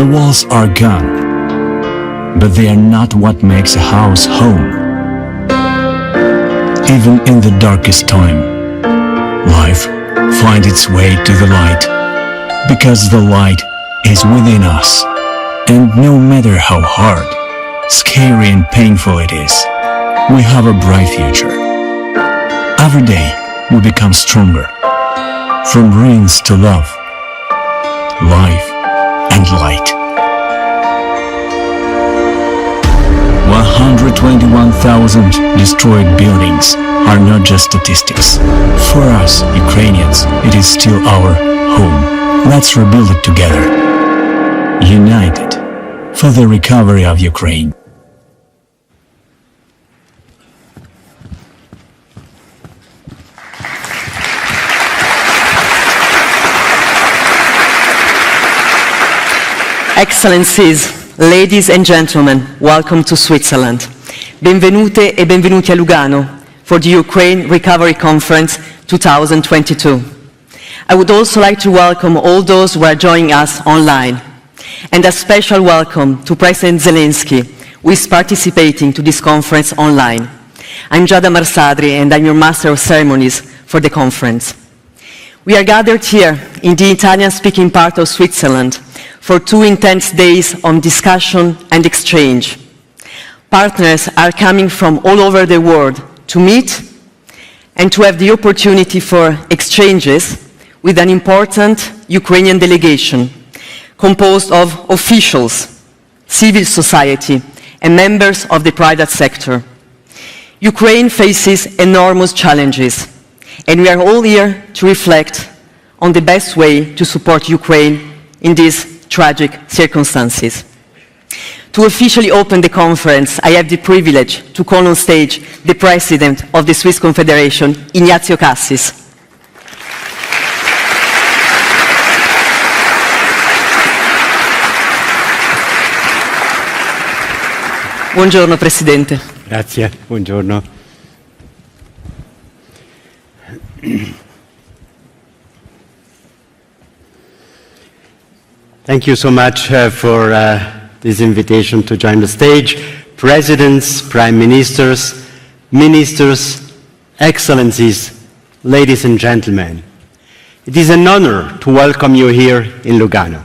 The walls are gone, but they are not what makes a house home. Even in the darkest time, life finds its way to the light, because the light is within us. And no matter how hard, scary and painful it is, we have a bright future. Every day we become stronger, from ruins to love, life and light. 121,000 destroyed buildings are not just statistics. For us, Ukrainians, it is still our home. Let's rebuild it together. United for the recovery of Ukraine. Excellencies, ladies and gentlemen, welcome to Switzerland. Benvenute e benvenuti a Lugano for the Ukraine Recovery Conference 2022. I would also like to welcome all those who are joining us online. And a special welcome to President Zelensky, who is participating to this conference online. I'm Giada Marsadri and I'm your Master of Ceremonies for the conference. We are gathered here in the Italian-speaking part of Switzerland for 2 intense days of discussion and exchange. Partners are coming from all over the world to meet and to have the opportunity for exchanges with an important Ukrainian delegation composed of officials, civil society, and members of the private sector. Ukraine faces enormous challenges, and we are all here to reflect on the best way to support Ukraine in these tragic circumstances. To officially open the conference, I have the privilege to call on stage the President of the Swiss Confederation, Ignazio Cassis. Buongiorno, Presidente. Grazie, buongiorno. Thank you so much for this invitation to join the stage. Presidents, Prime Ministers, Ministers, Excellencies, ladies and gentlemen. It is an honor to welcome you here in Lugano.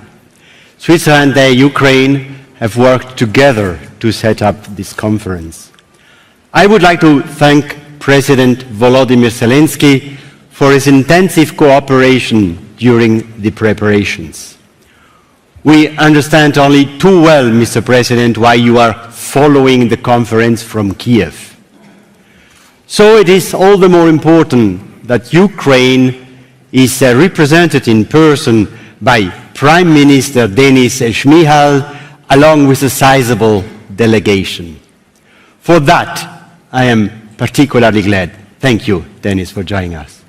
Switzerland and Ukraine have worked together to set up this conference. I would like to thank President Volodymyr Zelensky for his intensive cooperation during the preparations. We understand only too well, Mr. President, why you are following the conference from Kiev. So it is all the more important that Ukraine is represented in person by Prime Minister Denis and Mihal, along with a sizable delegation. For that, I am particularly glad. Thank you, Denis, for joining us.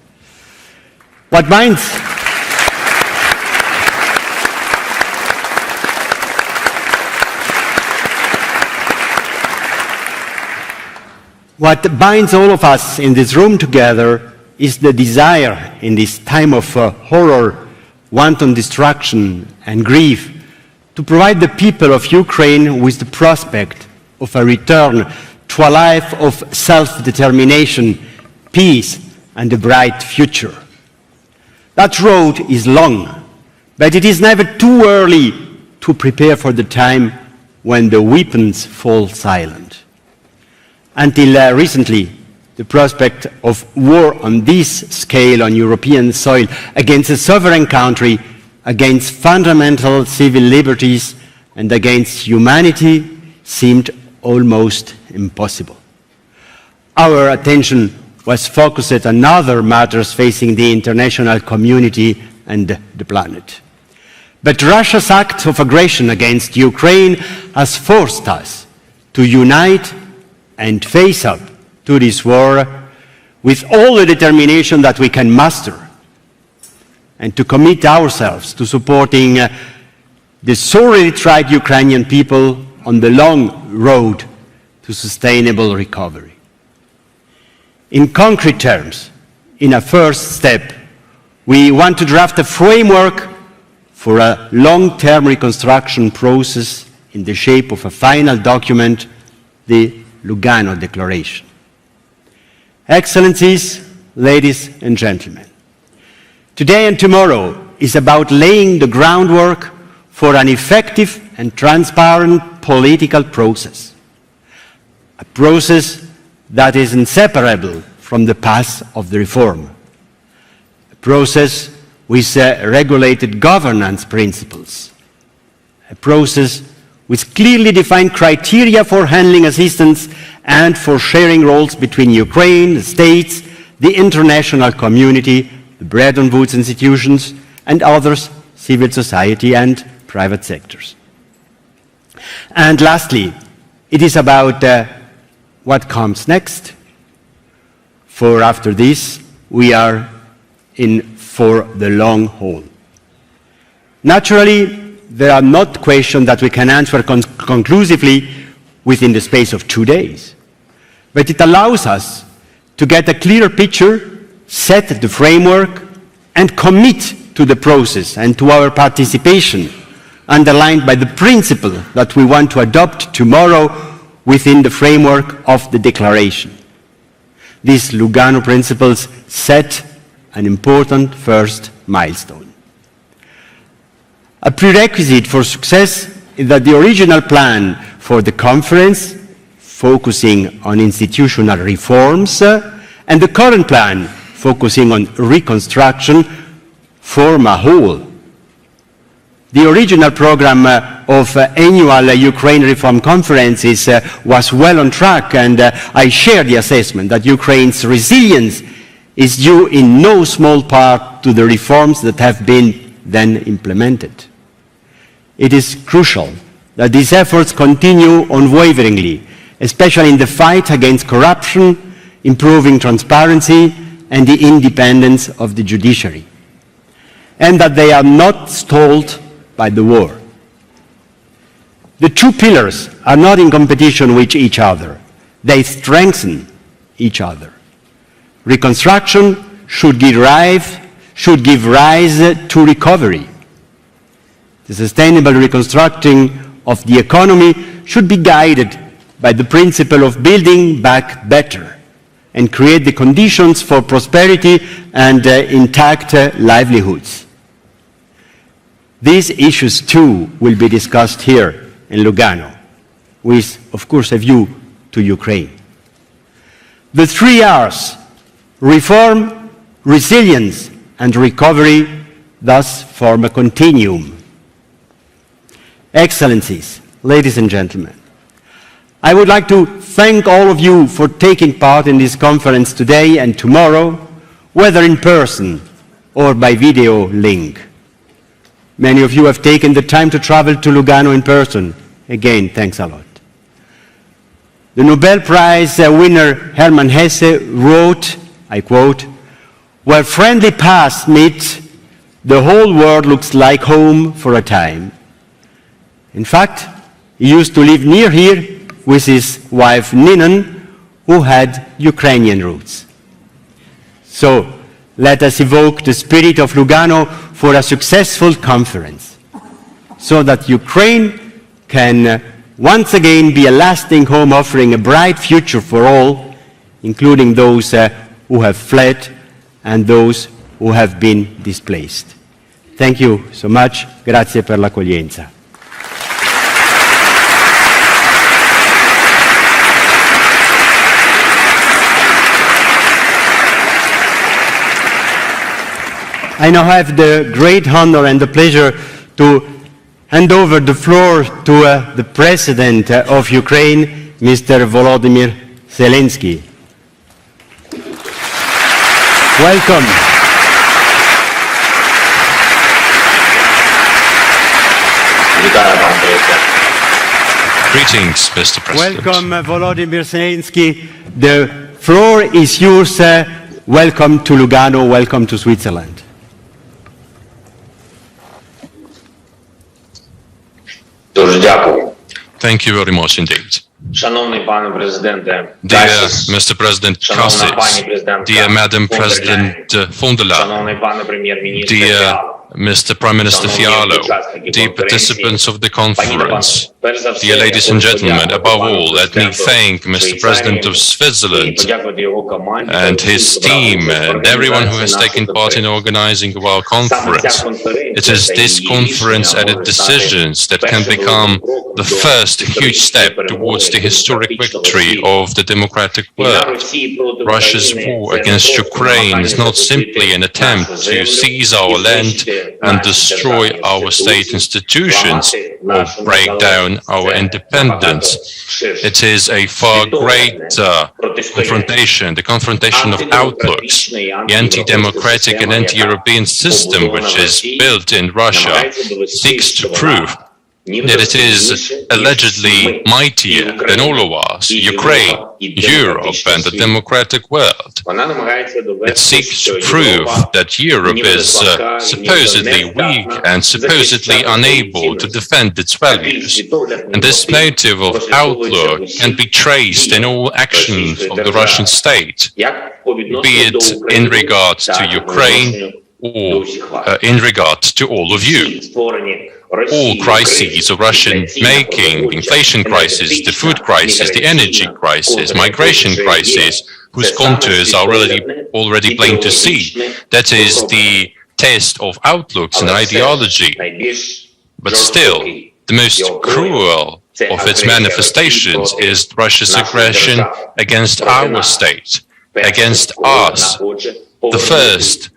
What binds all of us in this room together is the desire in this time of horror, wanton destruction and grief to provide the people of Ukraine with the prospect of a return to a life of self-determination, peace, and a bright future. That road is long, but it is never too early to prepare for the time when the weapons fall silent. Until recently, the prospect of war on this scale on European soil against a sovereign country, against fundamental civil liberties, and against humanity seemed almost impossible. Our attention was focused on other matters facing the international community and the planet. But Russia's act of aggression against Ukraine has forced us to unite and face up to this war with all the determination that we can muster, and to commit ourselves to supporting the sorely tried Ukrainian people on the long road to sustainable recovery. In concrete terms, in a first step, we want to draft a framework for a long-term reconstruction process in the shape of a final document, the Lugano Declaration. Excellencies, ladies and gentlemen, today and tomorrow is about laying the groundwork for an effective and transparent political process, a process that is inseparable from the path of the reform, a process with regulated governance principles, a process with clearly defined criteria for handling assistance and for sharing roles between Ukraine, the states, the international community, the Bretton Woods institutions, and others, civil society and private sectors. And lastly, it is about what comes next. For after this, we are in for the long haul. Naturally, there are not questions that we can answer conclusively within the space of 2 days. But it allows us to get a clearer picture, set the framework, and commit to the process and to our participation, underlined by the principle that we want to adopt tomorrow within the framework of the declaration. These Lugano principles set an important first milestone. A prerequisite for success is that the original plan for the conference, focusing on institutional reforms, and the current plan, focusing on reconstruction, form a whole. The original program of annual Ukraine Reform Conferences was well on track, and I share the assessment that Ukraine's resilience is due in no small part to the reforms that have been then implemented. It is crucial that these efforts continue unwaveringly, especially in the fight against corruption, improving transparency, and the independence of the judiciary, and that they are not stalled by the war. The two pillars are not in competition with each other. They strengthen each other. Reconstruction should give rise to recovery. The sustainable reconstructing of the economy should be guided by the principle of building back better and create the conditions for prosperity and intact livelihoods. These issues too will be discussed here in Lugano, with, of course, a view to Ukraine. The 3 R's, reform, resilience, and recovery, thus form a continuum. Excellencies, ladies and gentlemen, I would like to thank all of you for taking part in this conference today and tomorrow, whether in person or by video link. Many of you have taken the time to travel to Lugano in person. Again, thanks a lot. The Nobel Prize winner Hermann Hesse wrote, I quote, "Where friendly paths meet, the whole world looks like home for a time." In fact, he used to live near here with his wife Ninan, who had Ukrainian roots. So, let us evoke the spirit of Lugano for a successful conference, so that Ukraine can once again be a lasting home offering a bright future for all, including those who have fled and those who have been displaced. Thank you so much. Grazie per l'accoglienza. I now have the great honor and the pleasure to hand over the floor to the President of Ukraine, Mr. Volodymyr Zelensky. Welcome. Greetings, Mr. President. Welcome, Volodymyr Zelensky. The floor is yours. Welcome to Lugano. Welcome to Switzerland. Дуже дякую. Thank you very much indeed. Шановний пане президенте, Dear Mr. President Kassis, dear Madam President von der Leyen, шановний пане прем'єр-міністр, dear Mr. Prime Minister Fialo, the participants of the conference, dear ladies and gentlemen, above all, let me thank Mr. President of Switzerland and his team and everyone who has taken part in organizing our conference. It is this conference and its decisions that can become the first huge step towards the historic victory of the democratic world. Russia's war against Ukraine is not simply an attempt to seize our land and destroy our state institutions or break down our independence. It is a far greater confrontation, the confrontation of outlooks. The anti-democratic and anti-European system which is built in Russia seeks to prove that it is allegedly mightier than all of us, Ukraine, Europe, and the democratic world. It seeks to prove that Europe is supposedly weak and supposedly unable to defend its values. And this motive of outlook can be traced in all actions of the Russian state, be it in regard to Ukraine or in regard to all of you. All crises of Russian making, the inflation crisis, the food crisis, the energy crisis, migration crisis, whose contours are already plain to see. That is the test of outlooks and ideology. But still, the most cruel of its manifestations is Russia's aggression against our state, against us, the first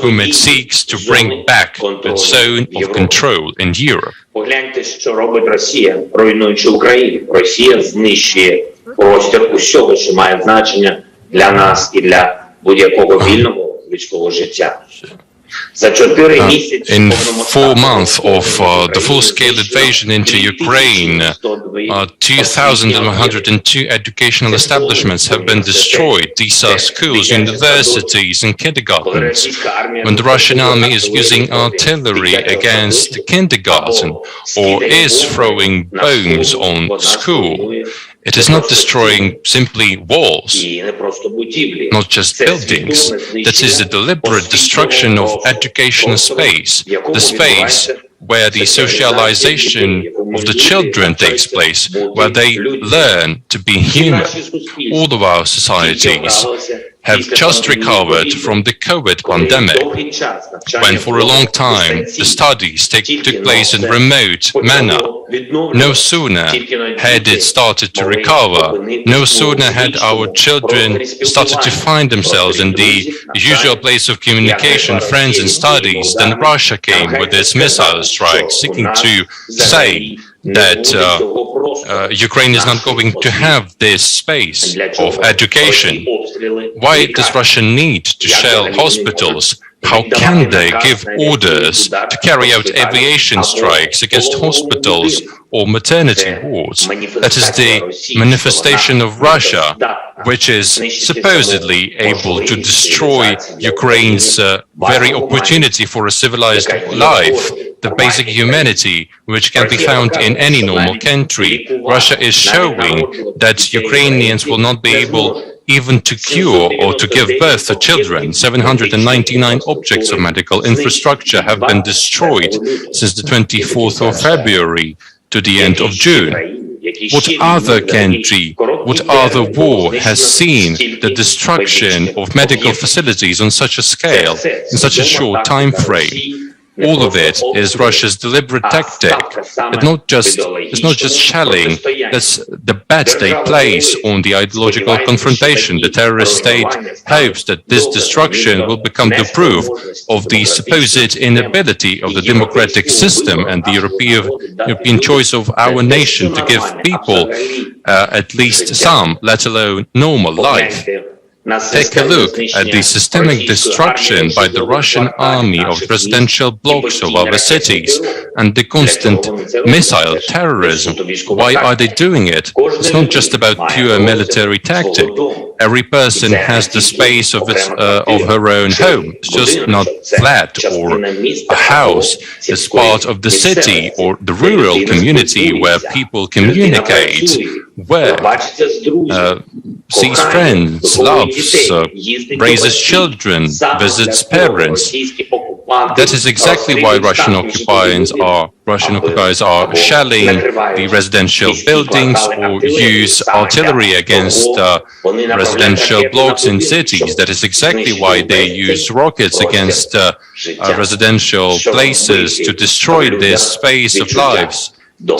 whom it seeks to bring back to its zone of control in Europe. Погляньте, що робить Росія, руйнуючи Україну. Росія знищує простір усього, що має значення для нас і для будь-якого вільного людського життя. In 4 months of the full-scale invasion into Ukraine, 2,102 educational establishments have been destroyed. These are schools, universities, and kindergartens. When the Russian army is using artillery against the kindergarten or is throwing bombs on school, it is not destroying simply walls, not just buildings. That is the deliberate destruction of educational space, the space where the socialization of the children takes place, where they learn to be human. All of our societies have just recovered from the COVID pandemic, when for a long time the studies took place in remote manner. No sooner had it started to recover, no sooner had our children started to find themselves in the usual place of communication, friends and studies, than Russia came with its missile strikes, seeking to say that Ukraine is not going to have this space of education. Why does Russia need to shell hospitals? How can they give orders to carry out aviation strikes against hospitals or maternity wards? That is the manifestation of Russia, which is supposedly able to destroy Ukraine's very opportunity for a civilized life, the basic humanity which can be found in any normal country. Russia is showing that Ukrainians will not be able even to cure or to give birth to children. 799 objects of medical infrastructure have been destroyed since the 24th of February to the end of June. What other country, what other war has seen the destruction of medical facilities on such a scale, in such a short time frame? All of it is Russia's deliberate tactic. It's not just shelling, that's the bet they place on the ideological confrontation. The terrorist state hopes that this destruction will become the proof of the supposed inability of the democratic system and the European choice of our nation to give people at least some, let alone normal life. Take a look at the systemic destruction by the Russian army of residential blocks of our cities and the constant missile terrorism. Why are they doing it? It's not just about pure military tactic. Every person has the space of her own home. It's just not flat or a house. It's part of the city or the rural community where people communicate, work, sees friends, loves, raises children, visits parents. That is exactly why Russian occupiers are shelling the residential buildings or use artillery against residential blocks in cities. That is exactly why they use rockets against residential places to destroy this space of lives,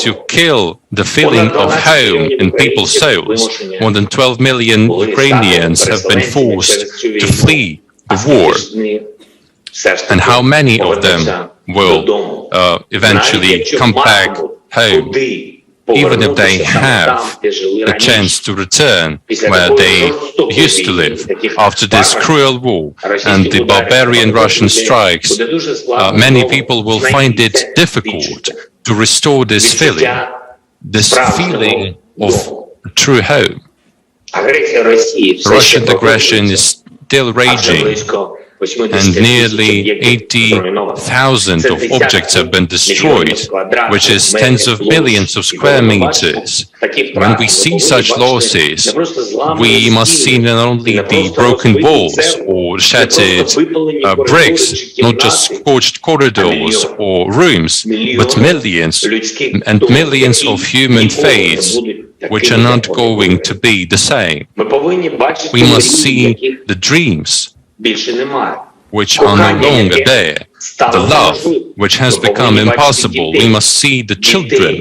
to kill the feeling of home in people's souls. More than 12 million Ukrainians have been forced to flee the war. And how many of them will eventually come back home, even if they have a chance to return where they used to live after this cruel war and the barbarian Russian strikes. Many people will find it difficult to restore this feeling of true home. Russian aggression is still raging, and nearly 80,000 of objects have been destroyed, which is tens of millions of square meters. When we see such losses, we must see not only the broken walls or shattered bricks, not just scorched corridors or rooms, but millions and millions of human fates, which are not going to be the same. We must see the dreams which are no longer there, the love which has become impossible. We must see the children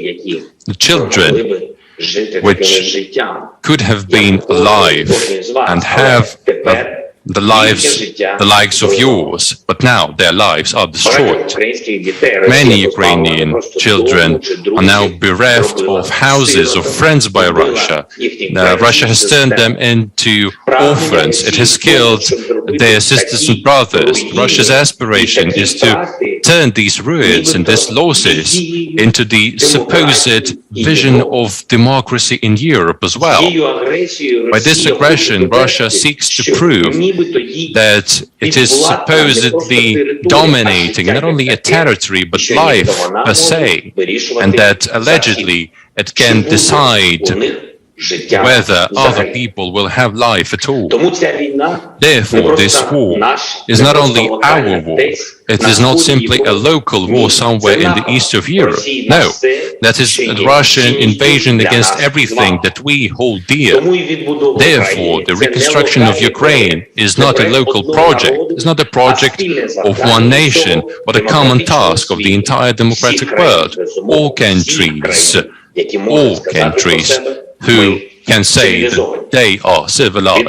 which could have been alive and have the lives of yours, but now their lives are destroyed. Many Ukrainian children are now bereft of houses, of friends by Russia. Russia has turned them into orphans. It has killed their sisters and brothers. Russia's aspiration is to turn these ruins and these losses into the supposed vision of democracy in Europe as well. By this aggression, Russia seeks to prove that it is supposedly dominating not only a territory but life per se, and that allegedly it can decide whether other people will have life at all. Therefore, this war is not only our war, it is not simply a local war somewhere in the east of Europe. No, that is a Russian invasion against everything that we hold dear. Therefore, the reconstruction of Ukraine is not a local project. It's not a project of one nation, but a common task of the entire democratic world. All countries who can say that they are civilized.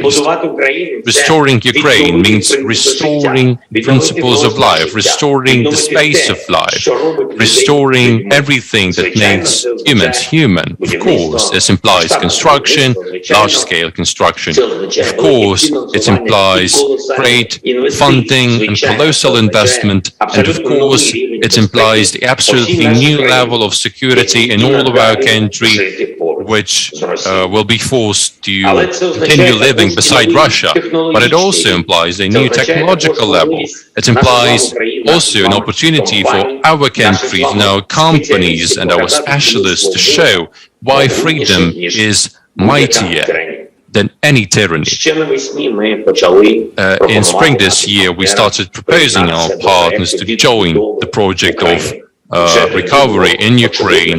Restoring Ukraine means restoring principles of life, restoring the space of life, restoring everything that makes humans human. Of course, this implies construction, large-scale construction. Of course, it implies great funding and colossal investment. And of course, it implies the absolutely new level of security in all of our country, which will be forced to continue living beside Russia. But it also implies a new technological level. It implies also an opportunity for our countries and our companies and our specialists to show why freedom is mightier than any tyranny. In spring this year, we started proposing our partners to join the project of recovery in Ukraine,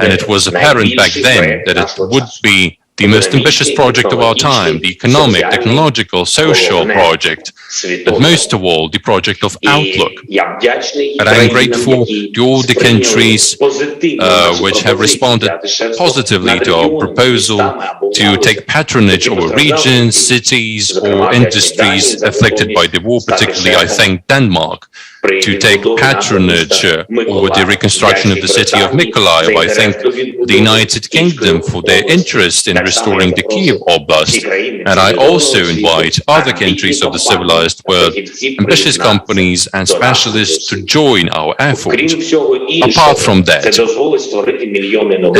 and it was apparent back then that it would be the most ambitious project of our time, the economic, technological, social project, but most of all, the project of outlook. And I'm grateful to all the countries which have responded positively to our proposal to take patronage over regions, cities, or industries affected by the war, particularly I thank Denmark, to take patronage over the reconstruction of the city of Mykolaiv. I thank the United Kingdom for their interest in restoring the Kiev Oblast. And I also invite other countries of the civilized world, ambitious companies and specialists to join our effort. Apart from that,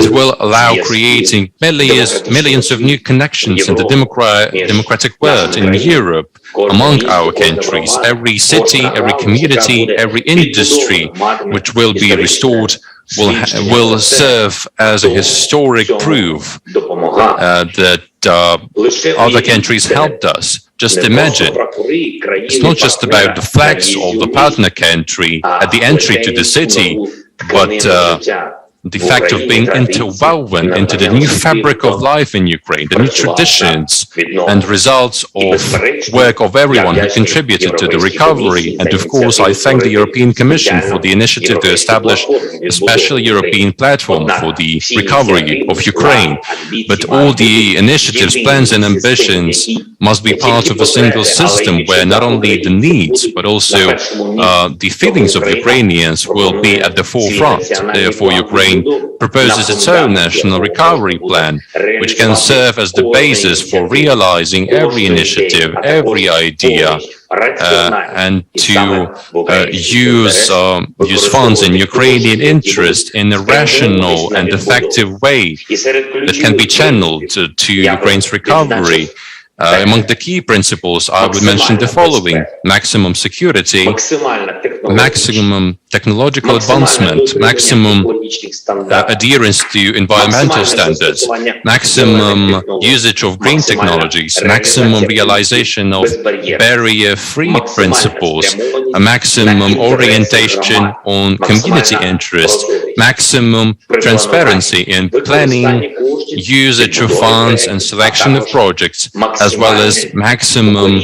it will allow creating millions of new connections in the democratic world in Europe, among our countries. Every city, every community, every industry which will be restored will serve as a historic proof that other countries helped us. Just imagine, it's not just about the flags of the partner country at the entry to the city, but the fact of being interwoven into the new fabric of life in Ukraine, the new traditions and results of work of everyone who contributed to the recovery. And of course, I thank the European Commission for the initiative to establish a special European platform for the recovery of Ukraine. But all the initiatives, plans and ambitions must be part of a single system where not only the needs, but also the feelings of Ukrainians will be at the forefront. Therefore, Ukraine proposes its own national recovery plan, which can serve as the basis for realizing every initiative, every idea, and to use funds in Ukrainian interest in a rational and effective way that can be channeled to Ukraine's recovery. Among the key principles, I would mention the following: maximum security, maximum technological advancement, maximum adherence to environmental standards, maximum usage of green technologies, maximum realization of barrier-free principles, a maximum orientation on community interest, maximum transparency in planning, usage of funds and selection of projects, as well as maximum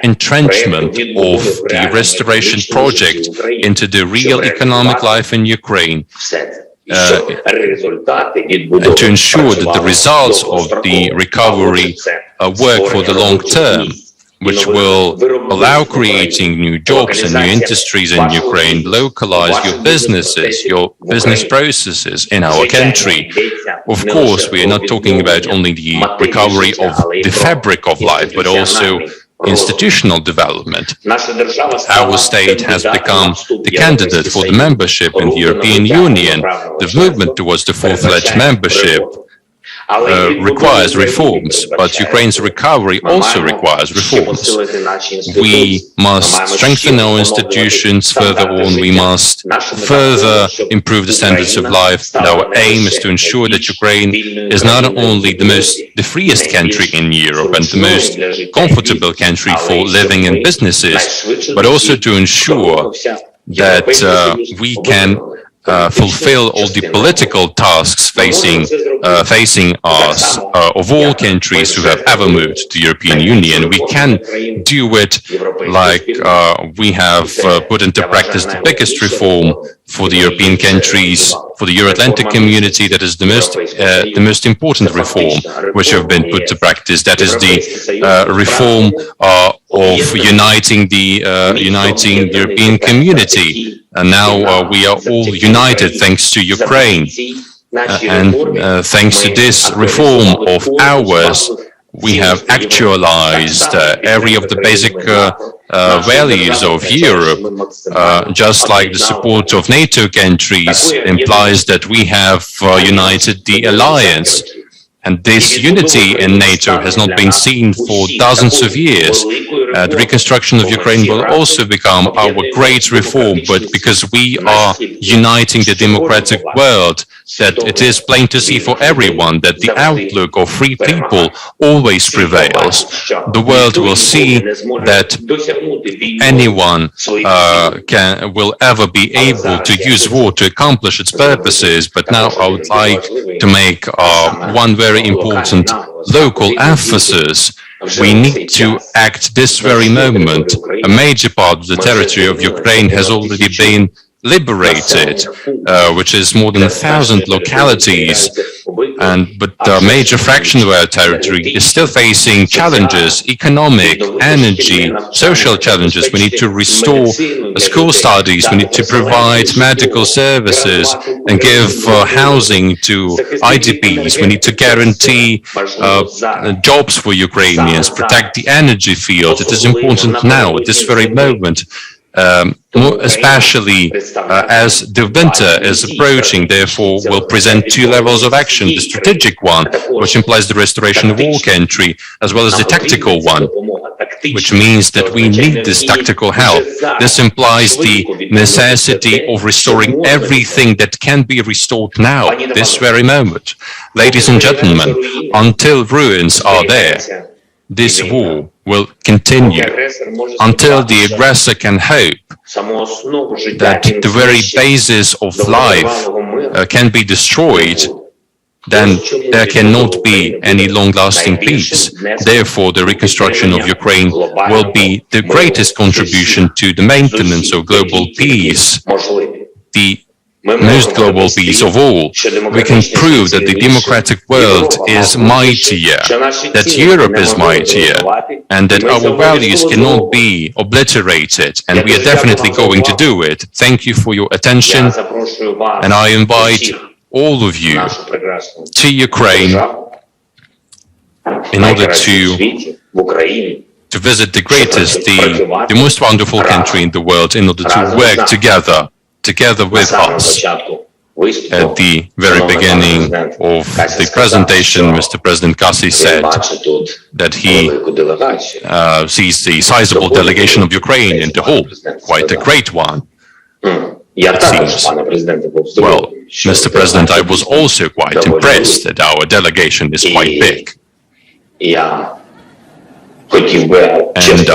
entrenchment of the restoration project into the real economic life in Ukraine, and to ensure that the results of the recovery work for the long term, which will allow creating new jobs and new industries in Ukraine, localize your businesses, your business processes in our country. Of course, we are not talking about only the recovery of the fabric of life, but also institutional development. Our state has become the candidate for the membership in the European Union. The movement towards the full-fledged membership requires reforms, but Ukraine's recovery also requires reforms. We must strengthen our institutions further on. We must further improve the standards of life. And our aim is to ensure that Ukraine is not only the freest country in Europe and the most comfortable country for living and businesses, but also to ensure that we can fulfill all the political tasks facing us of all countries who have ever moved to the European Union. We can do it like we have put into practice the biggest reform for the European countries, for the Euro-Atlantic community. That is the most important reform which have been put to practice. That is the reform of uniting the European community. And now we are all united thanks to Ukraine. And thanks to this reform of ours, we have actualized every of the basic values of Europe, just like the support of NATO countries implies that we have united the alliance. And this unity in NATO has not been seen for dozens of years. The reconstruction of Ukraine will also become our great reform, but because we are uniting the democratic world, that it is plain to see for everyone that the outlook of free people always prevails. The world will see that anyone will ever be able to use war to accomplish its purposes. But now I would like to make one very important local emphasis. We need to act this very moment. A major part of the territory of Ukraine has already been liberated, which is more than 1,000 localities, but a major fraction of our territory is still facing challenges, economic, energy, social challenges. We need to restore school studies, we need to provide medical services and give housing to IDPs. We need to guarantee jobs for Ukrainians, protect the energy field. It is important now, at this very moment. Especially as the winter is approaching, therefore will present two levels of action: the strategic one, which implies the restoration of all country, as well as the tactical one, which means that we need this tactical help. This implies the necessity of restoring everything that can be restored now, this very moment. Ladies and gentlemen, until ruins are there, this war will continue until the aggressor can hope that the very basis of life can be destroyed, then there cannot be any long-lasting peace. Therefore, the reconstruction of Ukraine will be the greatest contribution to the maintenance of global peace, the most global peace of all. We can prove that the democratic world is mightier, that Europe is mightier, and that our values cannot be obliterated, and we are definitely going to do it. Thank you for your attention, and I invite all of you to Ukraine in order to visit the greatest, the most wonderful country in the world, in order to work together with us. At the very beginning of the presentation, Mr. President Kasi said that he sees the sizable delegation of Ukraine in the hall, quite a great one, it seems. Well, Mr. President, I was also quite impressed that our delegation is quite big. And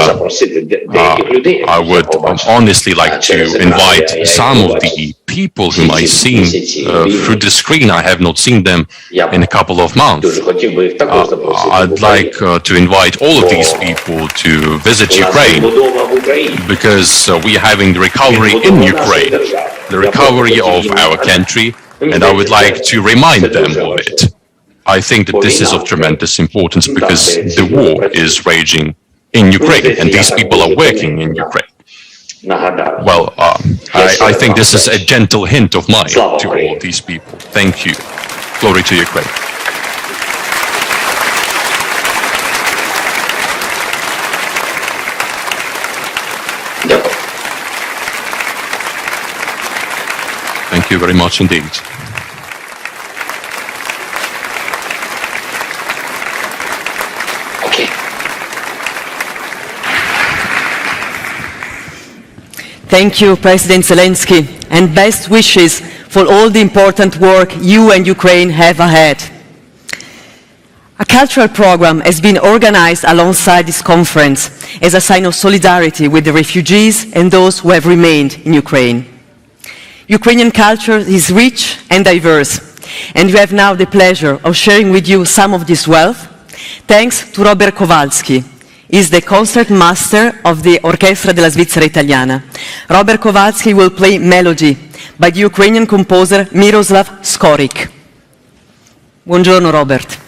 I would honestly like to invite some of the people whom I've seen through the screen. I have not seen them in a couple of months. I'd like to invite all of these people to visit Ukraine, because we are having the recovery in Ukraine, the recovery of our country, and I would like to remind them of it. I think that this is of tremendous importance because the war is raging in Ukraine and these people are working in Ukraine. Well, I think this is a gentle hint of mine to all these people. Thank you. Glory to Ukraine. Thank you very much indeed. Thank you, President Zelensky, and best wishes for all the important work you and Ukraine have ahead. A cultural program has been organized alongside this conference as a sign of solidarity with the refugees and those who have remained in Ukraine. Ukrainian culture is rich and diverse, and we have now the pleasure of sharing with you some of this wealth, thanks to Robert Kowalski. He is the concert master of the Orchestra della Svizzera Italiana. Robert Kowalski will play Melody by the Ukrainian composer Miroslav Skorik. Buongiorno, Robert.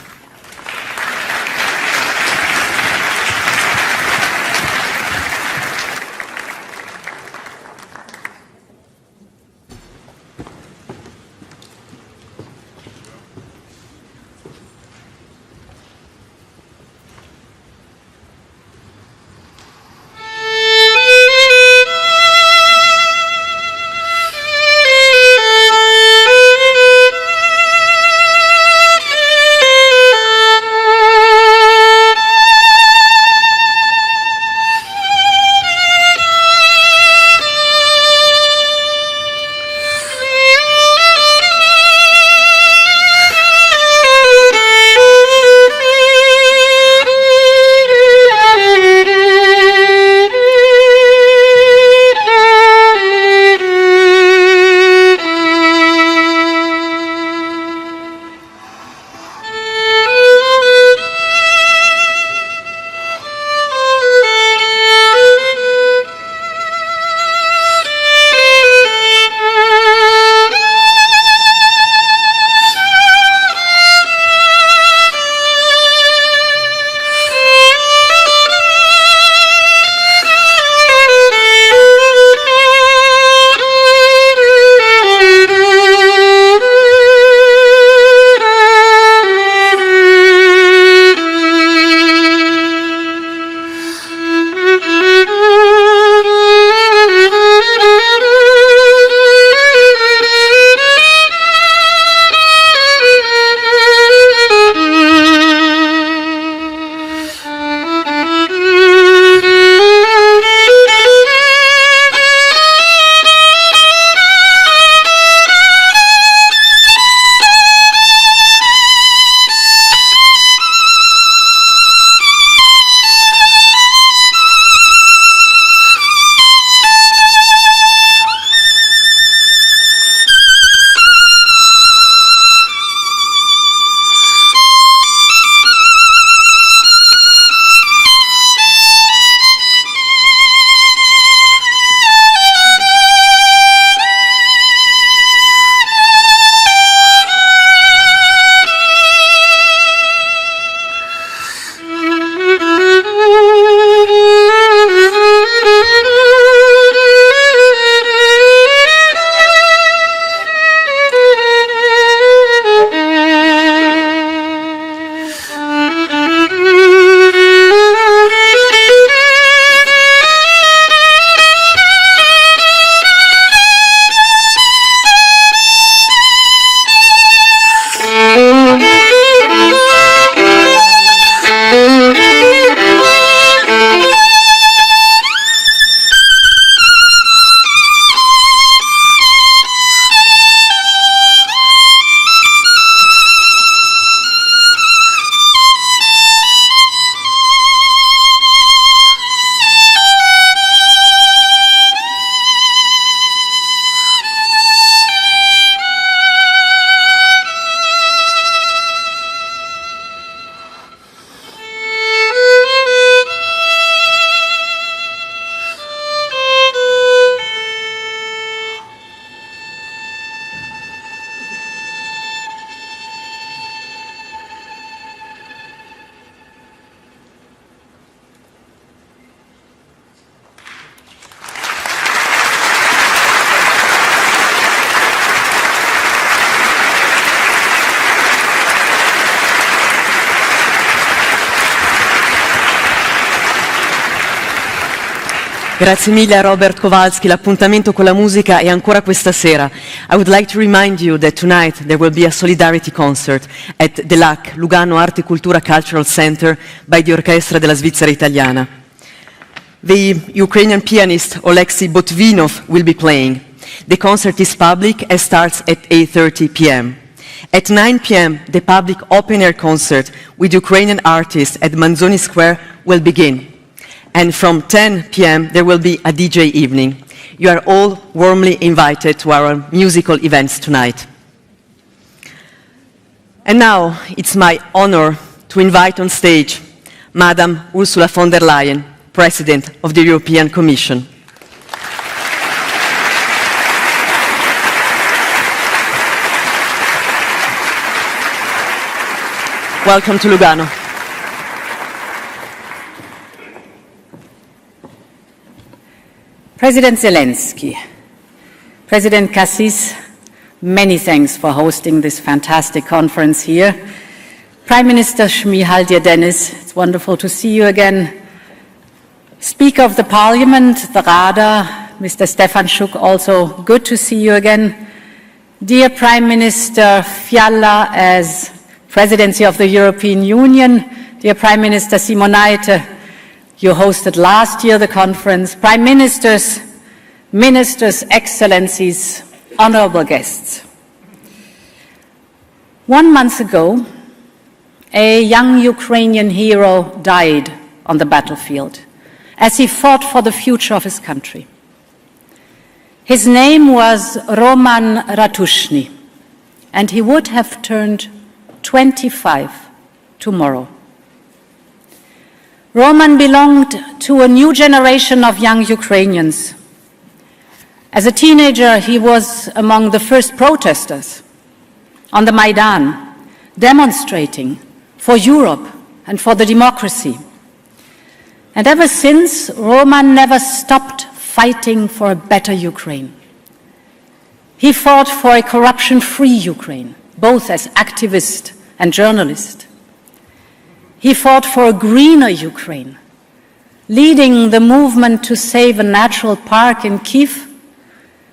Grazie mille a Robert Kowalski. L'appuntamento con la musica è ancora questa sera. I would like to remind you that tonight there will be a solidarity concert at the LAC, Lugano Arte Cultura Cultural Center, by the Orchestra della Svizzera Italiana. The Ukrainian pianist Oleksiy Botvinov will be playing. The concert is public and starts at 8:30 p.m. At 9 p.m., the public open-air concert with Ukrainian artists at Manzoni Square will begin. And from 10 p.m. there will be a DJ evening. You are all warmly invited to our musical events tonight. And now it's my honor to invite on stage Madam Ursula von der Leyen, President of the European Commission. Welcome to Lugano. President Zelensky, President Cassis, many thanks for hosting this fantastic conference here. Prime Minister Mihal, dear Denis, it's wonderful to see you again. Speaker of the Parliament, the Rada, Mr. Stefanchuk, also good to see you again. Dear Prime Minister Fiala, as Presidency of the European Union, dear Prime Minister Simonaite, you hosted last year the conference, Prime Ministers, Ministers, Excellencies, honorable guests. 1 month ago, a young Ukrainian hero died on the battlefield as he fought for the future of his country. His name was Roman Ratushny, and he would have turned 25 tomorrow. Roman belonged to a new generation of young Ukrainians. As a teenager, he was among the first protesters on the Maidan, demonstrating for Europe and for the democracy. And ever since, Roman never stopped fighting for a better Ukraine. He fought for a corruption-free Ukraine, both as activist and journalist. He fought for a greener Ukraine, leading the movement to save a natural park in Kyiv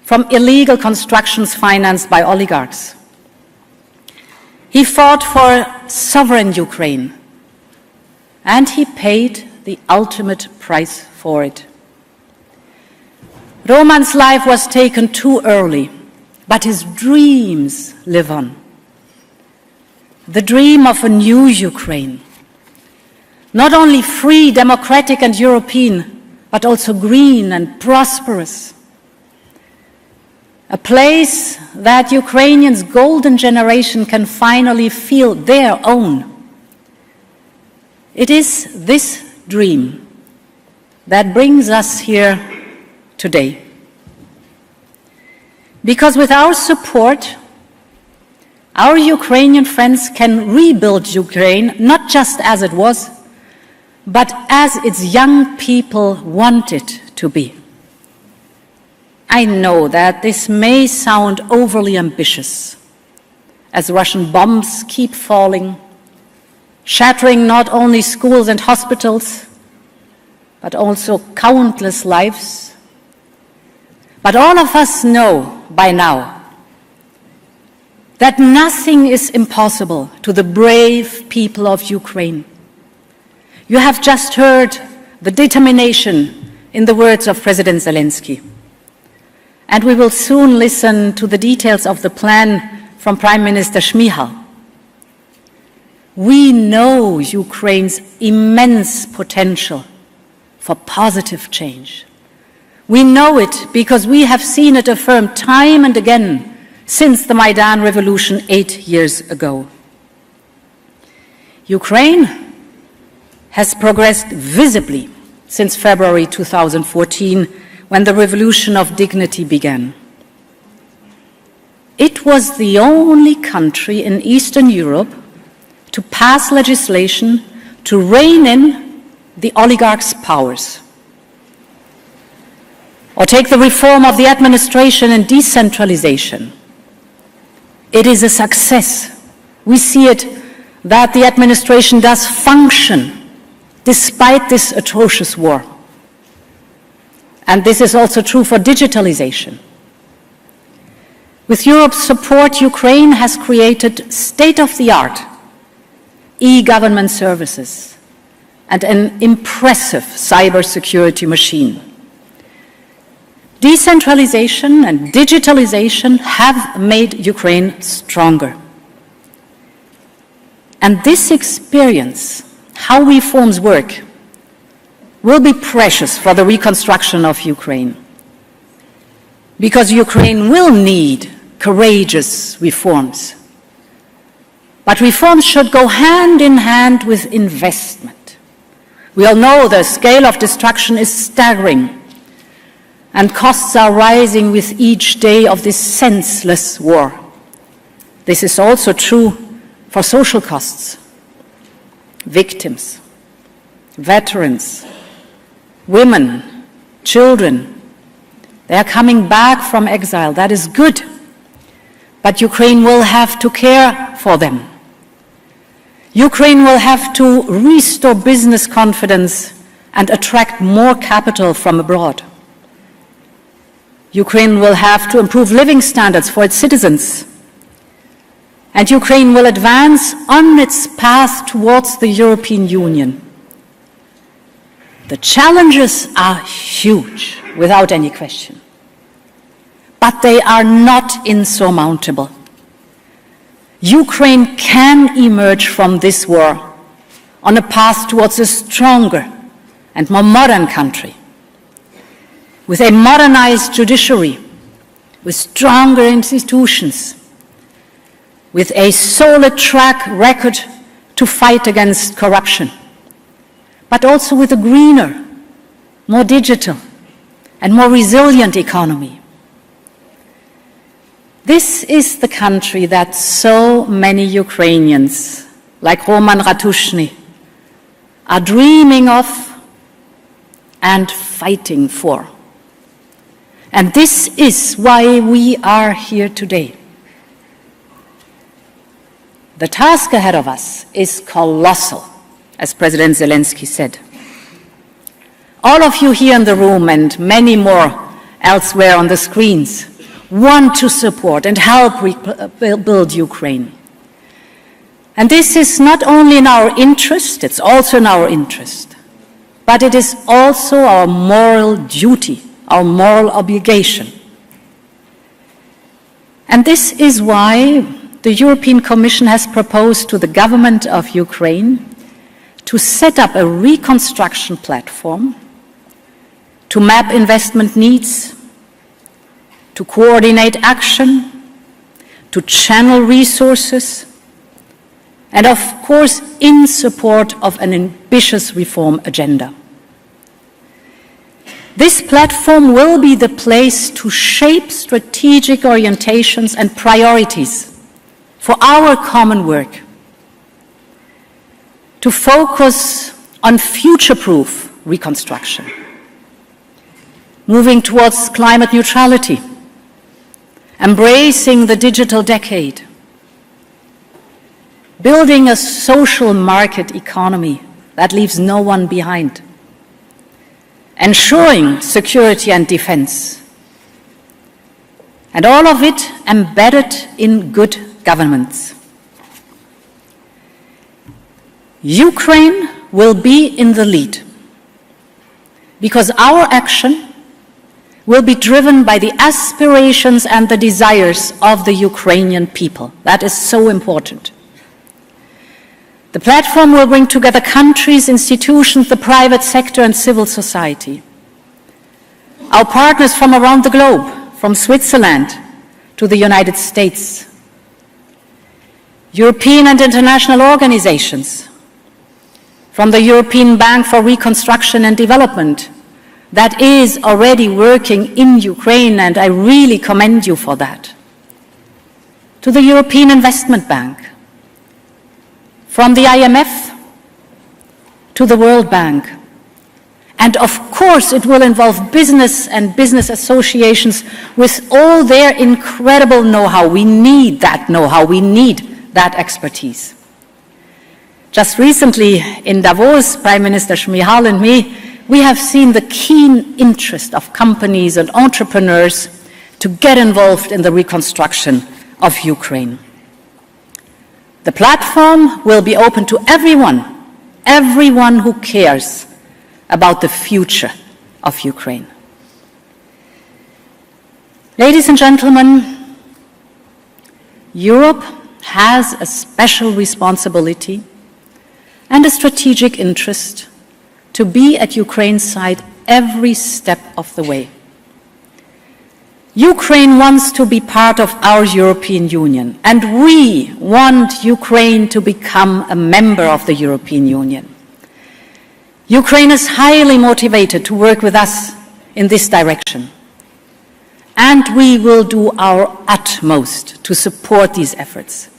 from illegal constructions financed by oligarchs. He fought for sovereign Ukraine, and he paid the ultimate price for it. Roman's life was taken too early, but his dreams live on. The dream of a new Ukraine, not only free, democratic and European, but also green and prosperous. A place that Ukrainians' golden generation can finally feel their own. It is this dream that brings us here today. Because with our support, our Ukrainian friends can rebuild Ukraine, not just as it was, but as its young people want it to be. I know that this may sound overly ambitious, as Russian bombs keep falling, shattering not only schools and hospitals, but also countless lives. But all of us know by now that nothing is impossible to the brave people of Ukraine. You have just heard the determination in the words of President Zelensky. And we will soon listen to the details of the plan from Prime Minister Mihal. We know Ukraine's immense potential for positive change. We know it because we have seen it affirmed time and again since the Maidan Revolution 8 years ago. Ukraine has progressed visibly since February 2014, when the revolution of dignity began. It was the only country in Eastern Europe to pass legislation to rein in the oligarchs' powers. Or take the reform of the administration and decentralization. It is a success. We see it that the administration does function despite this atrocious war. And this is also true for digitalization. With Europe's support, Ukraine has created state-of-the-art e-government services and an impressive cybersecurity machine. Decentralization and digitalization have made Ukraine stronger. And this experience, how reforms work, will be precious for the reconstruction of Ukraine. Because Ukraine will need courageous reforms. But reforms should go hand in hand with investment. We all know the scale of destruction is staggering, and costs are rising with each day of this senseless war. This is also true for social costs. Victims, veterans, women, children, they are coming back from exile. That is good. But Ukraine will have to care for them. Ukraine will have to restore business confidence and attract more capital from abroad. Ukraine will have to improve living standards for its citizens. And Ukraine will advance on its path towards the European Union. The challenges are huge, without any question. But they are not insurmountable. Ukraine can emerge from this war on a path towards a stronger and more modern country, with a modernized judiciary, with stronger institutions, with a solid track record to fight against corruption, but also with a greener, more digital, and more resilient economy. This is the country that so many Ukrainians, like Roman Ratushny, are dreaming of and fighting for. And this is why we are here today. The task ahead of us is colossal, as President Zelensky said. All of you here in the room and many more elsewhere on the screens want to support and help rebuild Ukraine. And this is not only in our interest, it's also in our interest, but it is also our moral duty, our moral obligation. And this is why the European Commission has proposed to the government of Ukraine to set up a reconstruction platform, to map investment needs, to coordinate action, to channel resources, and of course in support of an ambitious reform agenda. This platform will be the place to shape strategic orientations and priorities for our common work, to focus on future-proof reconstruction, moving towards climate neutrality, embracing the digital decade, building a social market economy that leaves no one behind, ensuring security and defense, and all of it embedded in good governance. Ukraine will be in the lead because our action will be driven by the aspirations and the desires of the Ukrainian people. That is so important. The platform will bring together countries, institutions, the private sector, and civil society. Our partners from around the globe, from Switzerland to the United States, European and international organizations, from the European Bank for Reconstruction and Development, that is already working in Ukraine, and I really commend you for that, to the European Investment Bank, from the IMF to the World Bank. And of course it will involve business and business associations with all their incredible know-how. We need that know-how, we need that expertise. Just recently in Davos, Prime Minister Mihal and me, we have seen the keen interest of companies and entrepreneurs to get involved in the reconstruction of Ukraine. The platform will be open to everyone who cares about the future of Ukraine. Ladies and gentlemen, Europe has a special responsibility and a strategic interest to be at Ukraine's side every step of the way. Ukraine wants to be part of our European Union, and we want Ukraine to become a member of the European Union. Ukraine is highly motivated to work with us in this direction, and we will do our utmost to support these efforts.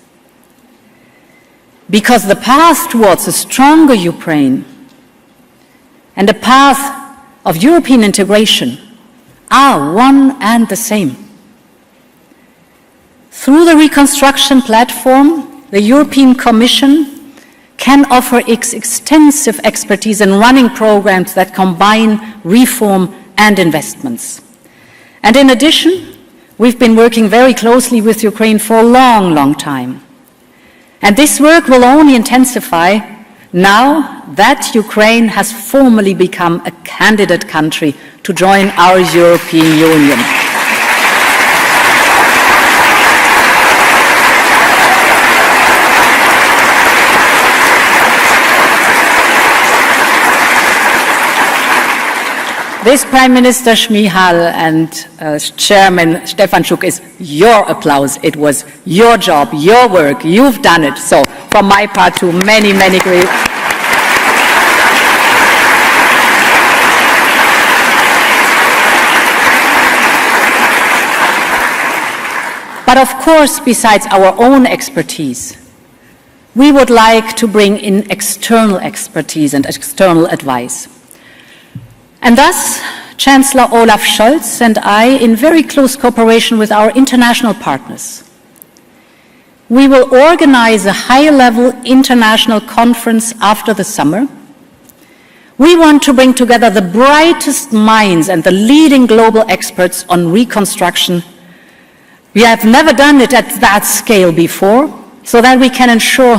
Because the path towards a stronger Ukraine and a path of European integration are one and the same. Through the Reconstruction platform, the European Commission can offer its extensive expertise in running programs that combine reform and investments. And in addition, we've been working very closely with Ukraine for a long time. And this work will only intensify now that Ukraine has formally become a candidate country to join our European Union. This Prime Minister Mihal and Chairman Stefanchuk is your applause. It was your job, your work. You've done it. So from my part to many great. But of course, besides our own expertise, we would like to bring in external expertise and external advice. And thus, Chancellor Olaf Scholz and I, in very close cooperation with our international partners, we will organize a high-level international conference after the summer. We want to bring together the brightest minds and the leading global experts on reconstruction. We have never done it at that scale before, so that we can ensure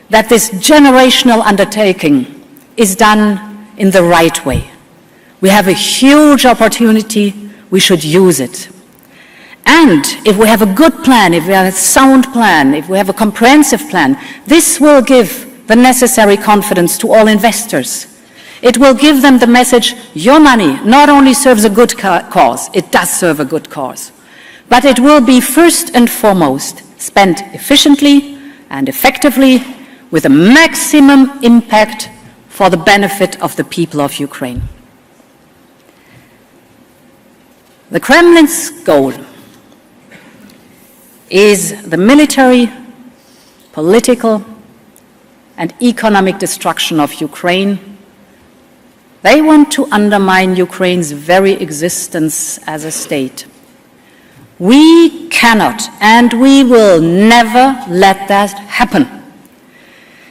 that this generational undertaking is done in the right way. We have a huge opportunity, we should use it. And if we have a good plan, if we have a sound plan, if we have a comprehensive plan, this will give the necessary confidence to all investors. It will give them the message, your money not only serves a good cause, it does serve a good cause, but it will be first and foremost spent efficiently and effectively with a maximum impact for the benefit of the people of Ukraine. The Kremlin's goal is the military, political, and economic destruction of Ukraine. They want to undermine Ukraine's very existence as a state. We cannot and we will never let that happen.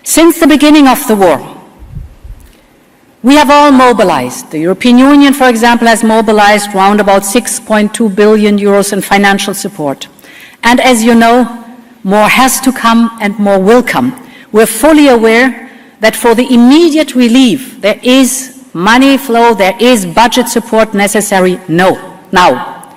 Since the beginning of the war, we have all mobilized. The European Union, for example, has mobilized around about 6.2 billion euros in financial support. And as you know, more has to come and more will come. We're fully aware that for the immediate relief, there is money flow, there is budget support necessary now.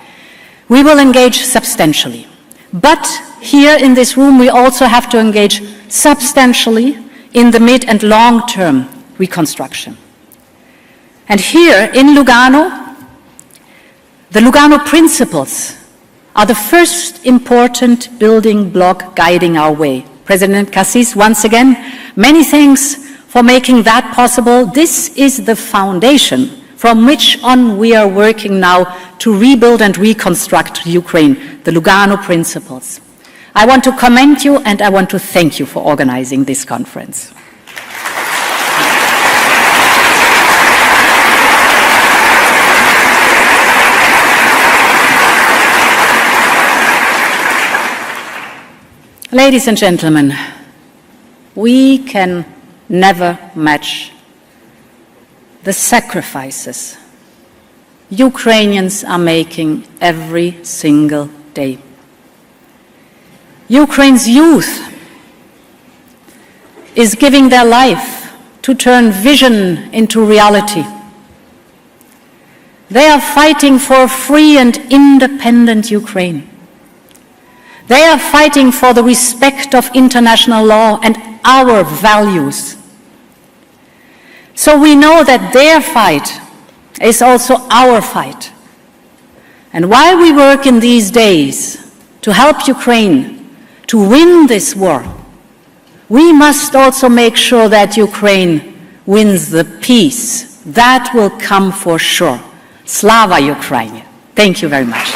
We will engage substantially. But here in this room, we also have to engage substantially in the mid and long-term reconstruction. And here in Lugano, the Lugano principles are the first important building block guiding our way. President Cassis, once again, many thanks for making that possible. This is the foundation from which on we are working now to rebuild and reconstruct Ukraine, the Lugano principles. I want to commend you and I want to thank you for organizing this conference. Ladies and gentlemen, we can never match the sacrifices Ukrainians are making every single day. Ukraine's youth is giving their life to turn vision into reality. They are fighting for a free and independent Ukraine. They are fighting for the respect of international law and our values. So we know that their fight is also our fight. And while we work in these days to help Ukraine to win this war, we must also make sure that Ukraine wins the peace. That will come for sure. Slava Ukraine. Thank you very much.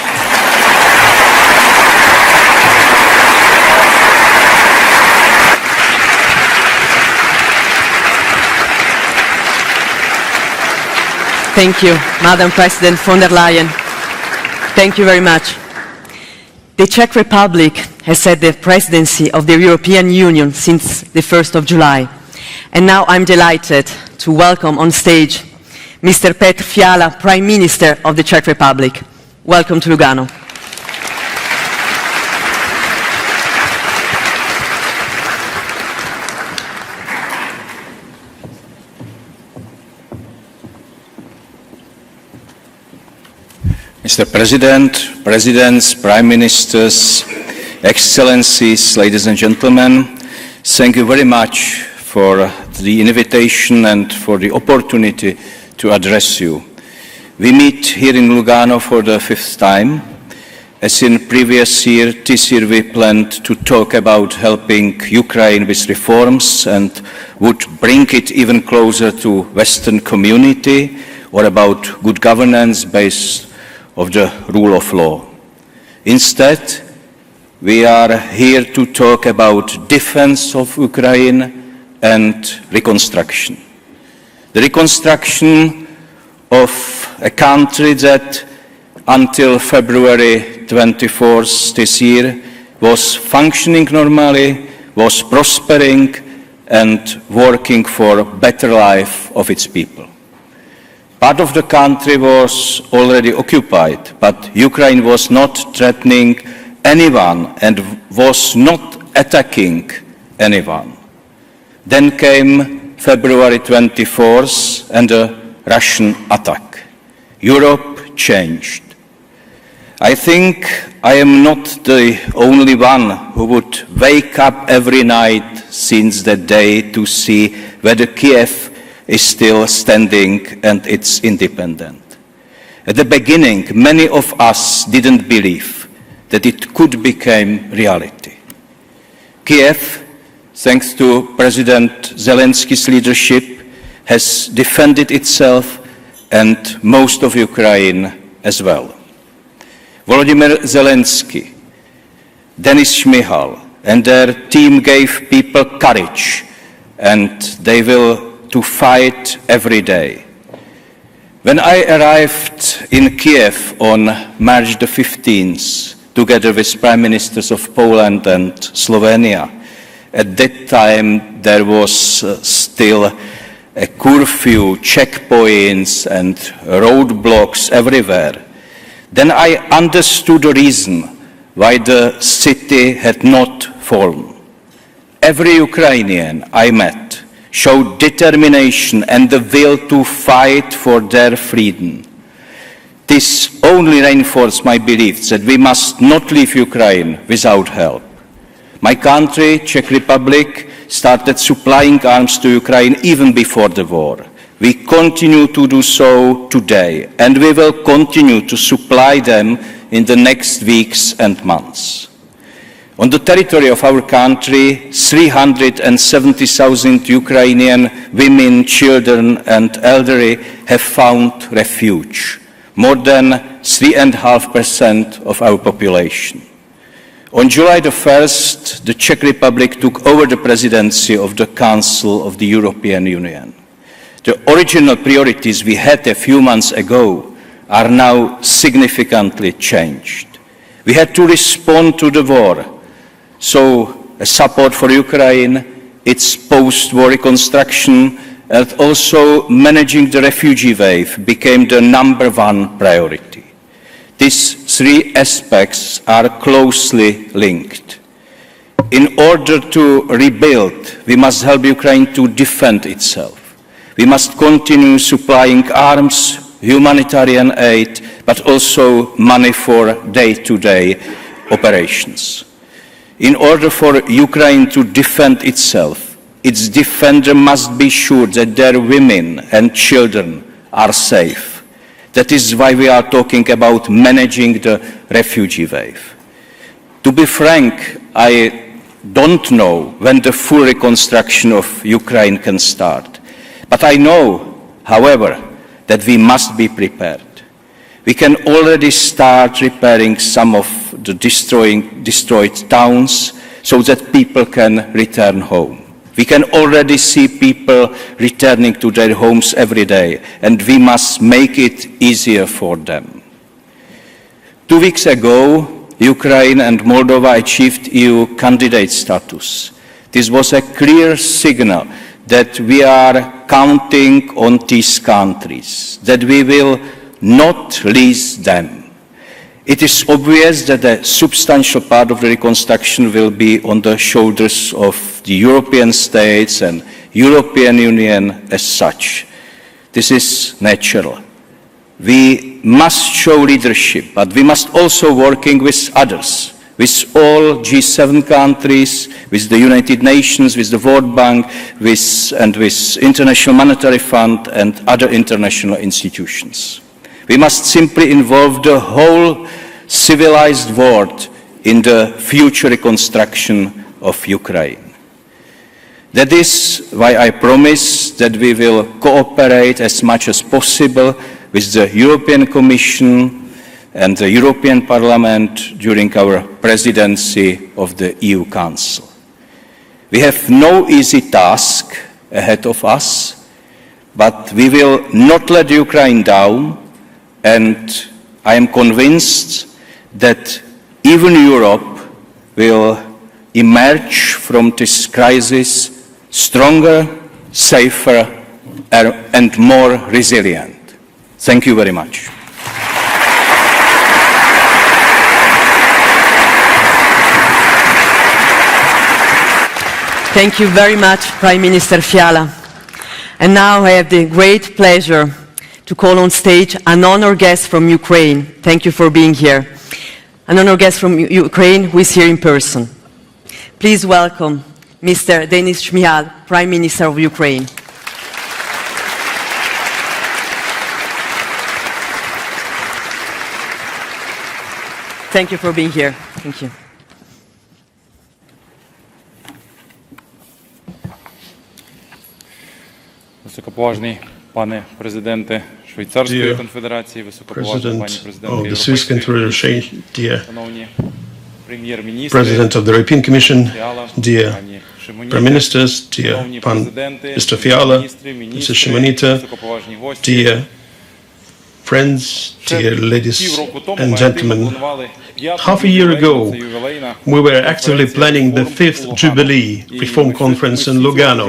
Thank you, Madam President von der Leyen. Thank you very much. The Czech Republic has had the presidency of the European Union since the 1st of July. And now I'm delighted to welcome on stage Mr. Petr Fiala, Prime Minister of the Czech Republic. Welcome to Lugano. Mr. President, Presidents, Prime Ministers, Excellencies, ladies and gentlemen, thank you very much for the invitation and for the opportunity to address you. We meet here in Lugano for the 5th time. As in previous year, this year we planned to talk about helping Ukraine with reforms and would bring it even closer to Western community, or about good governance based of the rule of law. Instead, we are here to talk about defense of Ukraine and reconstruction. The reconstruction of a country that until February 24th this year was functioning normally, was prospering and working for a better life of its people. Part of the country was already occupied, but Ukraine was not threatening anyone and was not attacking anyone. Then came February 24th and a Russian attack. Europe changed. I think I am not the only one who would wake up every night since that day to see whether Kiev is still standing and it's independent. At the beginning, many of us didn't believe that it could become reality. Kiev, thanks to President Zelensky's leadership, has defended itself and most of Ukraine as well. Volodymyr Zelensky, Denis Mihal, and their team gave people courage, and they will to fight every day. When I arrived in Kiev on March the 15th, together with Prime Ministers of Poland and Slovenia, at that time there was still a curfew, checkpoints and roadblocks everywhere. Then I understood the reason why the city had not fallen. Every Ukrainian I met showed determination and the will to fight for their freedom. This only reinforced my belief that we must not leave Ukraine without help. My country, Czech Republic, started supplying arms to Ukraine even before the war. We continue to do so today, and we will continue to supply them in the next weeks and months. On the territory of our country, 370,000 Ukrainian women, children, and elderly have found refuge, more than 3.5% of our population. On July the 1st, the Czech Republic took over the presidency of the Council of the European Union. The original priorities we had a few months ago are now significantly changed. We had to respond to the war, so support for Ukraine, its post-war reconstruction, and also managing the refugee wave became the #1 priority. These three aspects are closely linked. In order to rebuild, we must help Ukraine to defend itself. We must continue supplying arms, humanitarian aid, but also money for day-to-day operations. In order for Ukraine to defend itself, its defender must be sure that their women and children are safe. That is why we are talking about managing the refugee wave. To be frank, I don't know when the full reconstruction of Ukraine can start. But I know, however, that we must be prepared. We can already start repairing some of the destroyed towns so that people can return home. We can already see people returning to their homes every day, and we must make it easier for them. 2 weeks ago, Ukraine and Moldova achieved EU candidate status. This was a clear signal that we are counting on these countries, that we will not leave them. It is obvious that a substantial part of the reconstruction will be on the shoulders of the European states and European Union as such. This is natural. We must show leadership, but we must also work with others, with all G7 countries, with the United Nations, with the World Bank, with International Monetary Fund and other international institutions. We must simply involve the whole civilized world in the future reconstruction of Ukraine. That is why I promise that we will cooperate as much as possible with the European Commission and the European Parliament during our presidency of the EU Council. We have no easy task ahead of us, but we will not let Ukraine down, and I am convinced that even Europe will emerge from this crisis stronger, safer, and more resilient. Thank you very much. Thank you very much, Prime Minister Fiala. And now I have the great pleasure to call on stage an honored guest from Ukraine. Thank you for being here. An honored guest from Ukraine who is here in person. Please welcome Mr. Denis Mihal, Prime Minister of Ukraine. Thank you for being here. Thank you. Високоповажний пане президенте Швейцарської конфедерації, високоповажна пані президентка Європейської, шановні прем'єр-міністри, President of the European Commission, dear Prime Ministers, dear Mr. Fiala, Mr. Shimonita, dear friends, dear ladies and gentlemen. Half a year ago, we were actively planning the 5th Jubilee Reform Conference in Lugano,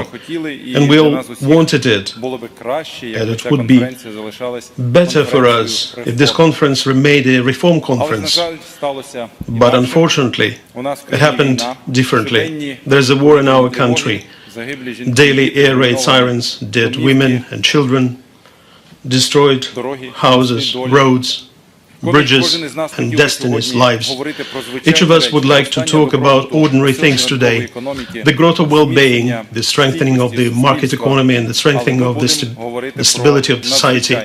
and we all wanted it, and it would be better for us if this conference remained a reform conference. But unfortunately, it happened differently. There's a war in our country. Daily air raid sirens, dead women and children, destroyed houses, roads, bridges and destinies, lives. Each of us would like to talk about ordinary things today, the growth of well-being, the strengthening of the market economy and the strengthening of the stability of society.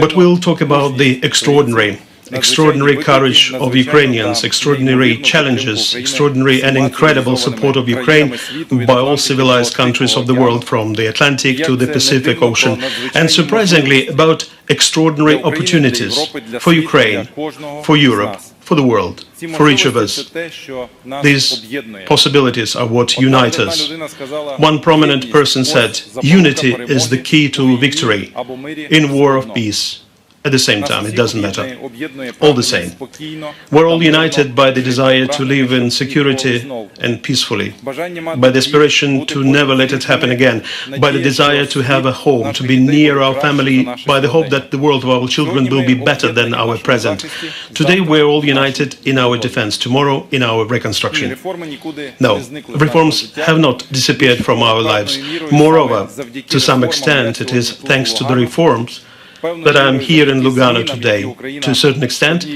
But we'll talk about the extraordinary courage of Ukrainians, extraordinary challenges, extraordinary and incredible support of Ukraine by all civilized countries of the world from the Atlantic to the Pacific Ocean, and surprisingly about extraordinary opportunities for Ukraine, for Europe, for the world, for each of us. These possibilities are what unite us. One prominent person said, "Unity is the key to victory in war of peace." At the same time, it doesn't matter. All the same, we're all united by the desire to live in security and peacefully, by the aspiration to never let it happen again, by the desire to have a home, to be near our family, by the hope that the world of our children will be better than our present. Today we're all united in our defense, tomorrow in our reconstruction. No, reforms have not disappeared from our lives. Moreover, to some extent, it is thanks to the reforms that I'm here in Lugano today. To a certain extent,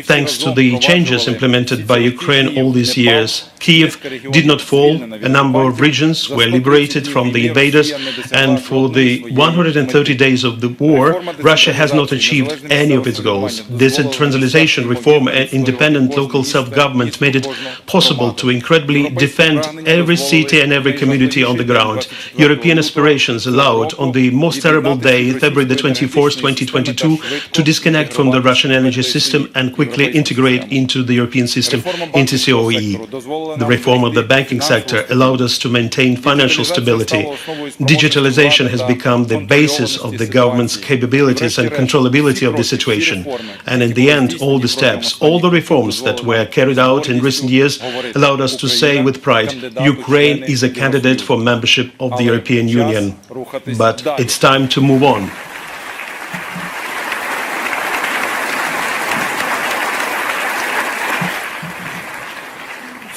thanks to the changes implemented by Ukraine all these years. Kiev did not fall, a number of regions were liberated from the invaders, and for the 130 days of the war, Russia has not achieved any of its goals. Decentralization, reform and independent local self-government made it possible to incredibly defend every city and every community on the ground. European aspirations allowed, on the most terrible day, February the 24th, 2022, to disconnect from the Russian energy system and quickly integrate into the European system, into COE. The reform of the banking sector allowed us to maintain financial stability. Digitalization has become the basis of the government's capabilities and controllability of the situation. And in the end, all the steps, all the reforms that were carried out in recent years allowed us to say with pride, Ukraine is a candidate for membership of the European Union. But it's time to move on.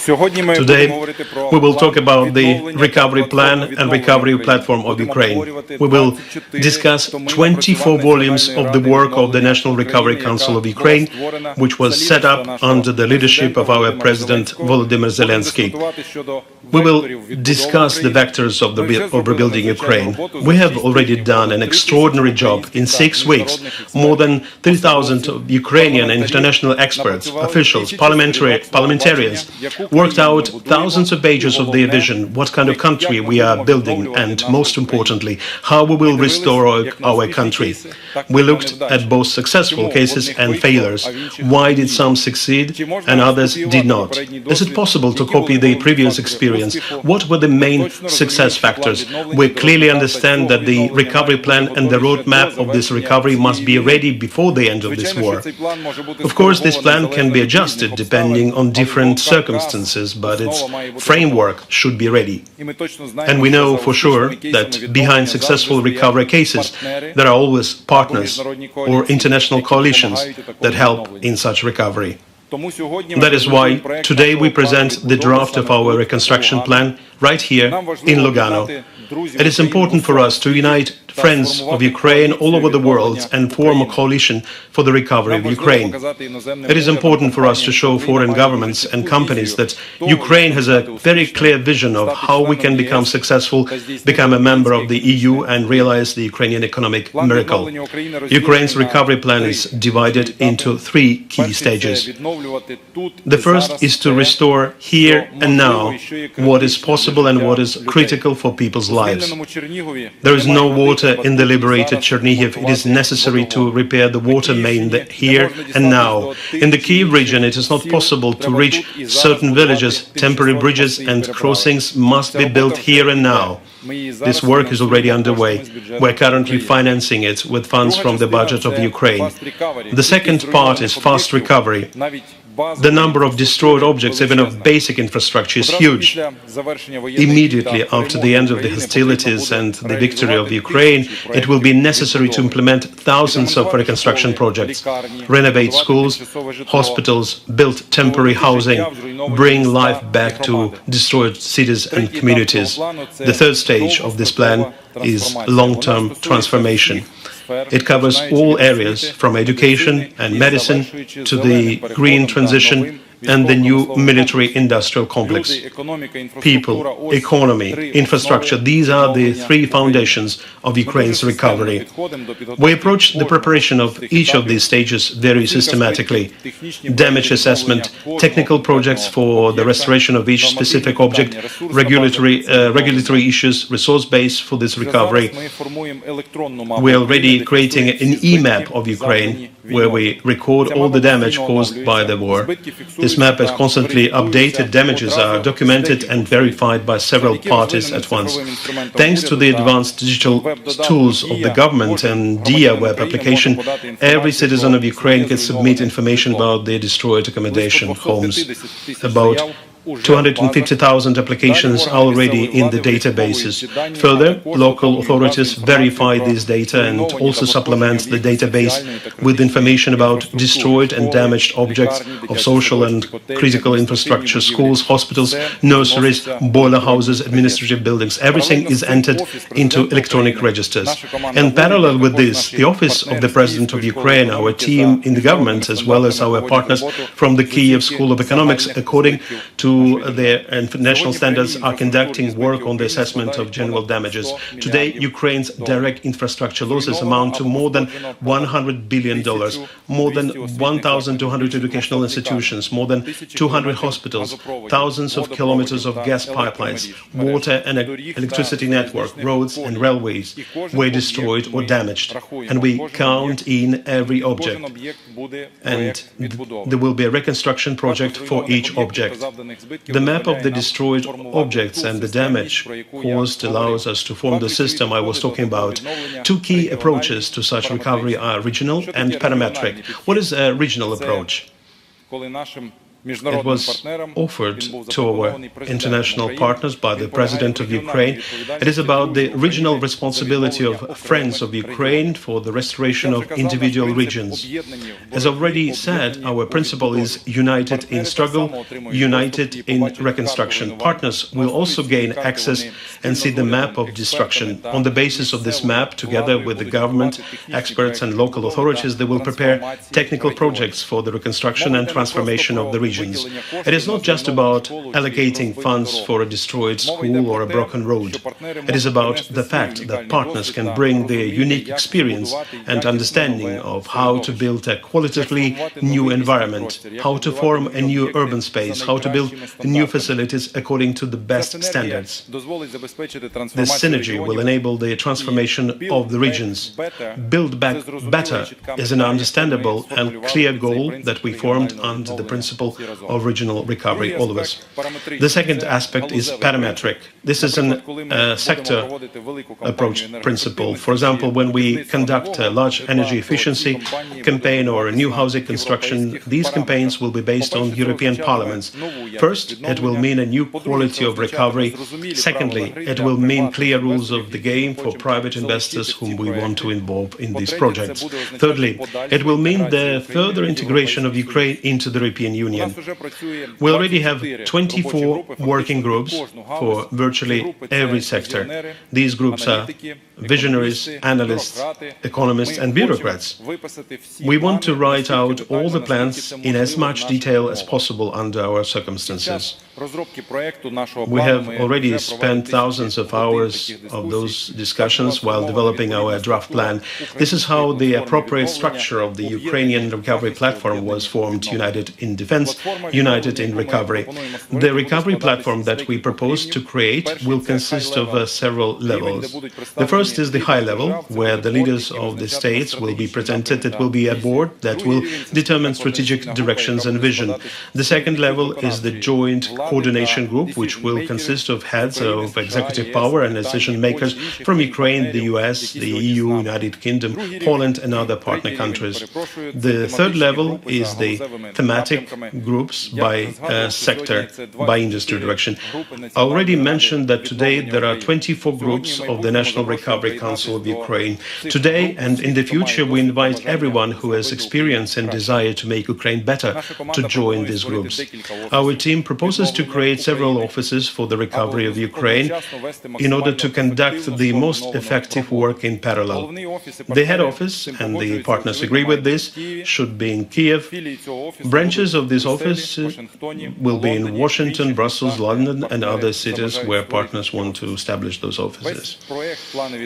Today, we will talk about the recovery plan and recovery platform of Ukraine. We will discuss 24 volumes of the work of the National Recovery Council of Ukraine, which was set up under the leadership of our President Volodymyr Zelensky. We will discuss the vectors of rebuilding Ukraine. We have already done an extraordinary job. In 6 weeks, more than 3,000 Ukrainian and international experts, officials, parliamentarians worked out thousands of pages of their vision, what kind of country we are building, and most importantly, how we will restore our country. We looked at both successful cases and failures. Why did some succeed and others did not? Is it possible to copy the previous experience? What were the main success factors? We clearly understand that the recovery plan and the roadmap of this recovery must be ready before the end of this war. Of course, this plan can be adjusted depending on different circumstances, but its framework should be ready. And we know for sure that behind successful recovery cases, there are always partners or international coalitions that help in such recovery. That is why today we present the draft of our reconstruction plan right here in Lugano. It is important for us to unite friends of Ukraine all over the world and form a coalition for the recovery of Ukraine. It is important for us to show foreign governments and companies that Ukraine has a very clear vision of how we can become successful, become a member of the EU and realize the Ukrainian economic miracle. Ukraine's recovery plan is divided into 3 key stages. The first is to restore here and now what is possible and what is critical for people's lives. There is no water in the liberated Chernihiv. It is necessary to repair the water main here and now. In the Kyiv region, it is not possible to reach certain villages. Temporary bridges and crossings must be built here and now. This work is already underway. We're currently financing it with funds from the budget of Ukraine. The second part is fast recovery. The number of destroyed objects, even of basic infrastructure, is huge. Immediately after the end of the hostilities and the victory of Ukraine, it will be necessary to implement thousands of reconstruction projects, renovate schools, hospitals, build temporary housing, bring life back to destroyed cities and communities. The third stage of this plan is long-term transformation. It covers all areas, from education and medicine to the green transition and the new military-industrial complex. People, economy, infrastructure, these are the 3 foundations of Ukraine's recovery. We approach the preparation of each of these stages very systematically. Damage assessment, technical projects for the restoration of each specific object, regulatory issues, resource base for this recovery. We are already creating an e-map of Ukraine where we record all the damage caused by the war. This This map is constantly updated. Damages are documented and verified by several parties at once. Thanks to the advanced digital tools of the government and DIA web application, every citizen of Ukraine can submit information about their destroyed accommodation homes. About 250,000 applications are already in the databases. Further, local authorities verify this data and also supplement the database with information about destroyed and damaged objects of social and critical infrastructure, schools, hospitals, nurseries, boiler houses, administrative buildings. Everything is entered into electronic registers. In parallel with this, the Office of the President of Ukraine, our team in the government, as well as our partners from the Kyiv School of Economics, according to their international standards, are conducting work on the assessment of general damages. Today, Ukraine's direct infrastructure losses amount to more than $100 billion, more than 1,200 educational institutions, more than 200 hospitals, thousands of kilometers of gas pipelines, water and electricity network, roads and railways were destroyed or damaged. And we count in every object. And there will be a reconstruction project for each object. The map of the destroyed objects and the damage caused allows us to form the system I was talking about. Two key approaches to such recovery are regional and parametric. What is a regional approach? It was offered to our international partners by the President of Ukraine. It is about the regional responsibility of Friends of Ukraine for the restoration of individual regions. As already said, our principle is united in struggle, united in reconstruction. Partners will also gain access and see the map of destruction. On the basis of this map, together with the government, experts and local authorities, they will prepare technical projects for the reconstruction and transformation of the region. It is not just about allocating funds for a destroyed school or a broken road. It is about the fact that partners can bring their unique experience and understanding of how to build a qualitatively new environment, how to form a new urban space, how to build new facilities according to the best standards. This synergy will enable the transformation of the regions. Build back better is an understandable and clear goal that we formed under the principle of regional recovery, all of us. The second aspect is parametric. This is a sector approach principle. For example, when we conduct a large energy efficiency campaign or a new housing construction, these campaigns will be based on European parliaments. First, it will mean a new quality of recovery. Secondly, it will mean clear rules of the game for private investors whom we want to involve in these projects. Thirdly, it will mean the further integration of Ukraine into the European Union. We already have 24 working groups for virtually every sector. These groups are visionaries, analysts, economists, and bureaucrats. We want to write out all the plans in as much detail as possible under our circumstances. We have already spent thousands of hours of those discussions while developing our draft plan. This is how the appropriate structure of the Ukrainian recovery platform was formed: united in defense, united in recovery. The recovery platform that we propose to create will consist of several levels. The first is the high level, where the leaders of the states will be presented. It will be a board that will determine strategic directions and vision. The second level is the joint coordination group, which will consist of heads of executive power and decision makers from Ukraine, the US, the EU, United Kingdom, Poland, and other partner countries. The third level is the thematic groups by sector, by industry direction. I already mentioned that today there are 24 groups of the National Recovery Council of Ukraine. Today and in the future, we invite everyone who has experience and desire to make Ukraine better to join these groups. Our team proposes to create several offices for the recovery of Ukraine in order to conduct the most effective work in parallel. The head office, and the partners agree with this, should be in Kyiv. Branches of this office will be in Washington, Brussels, London, and other cities where partners want to establish those offices.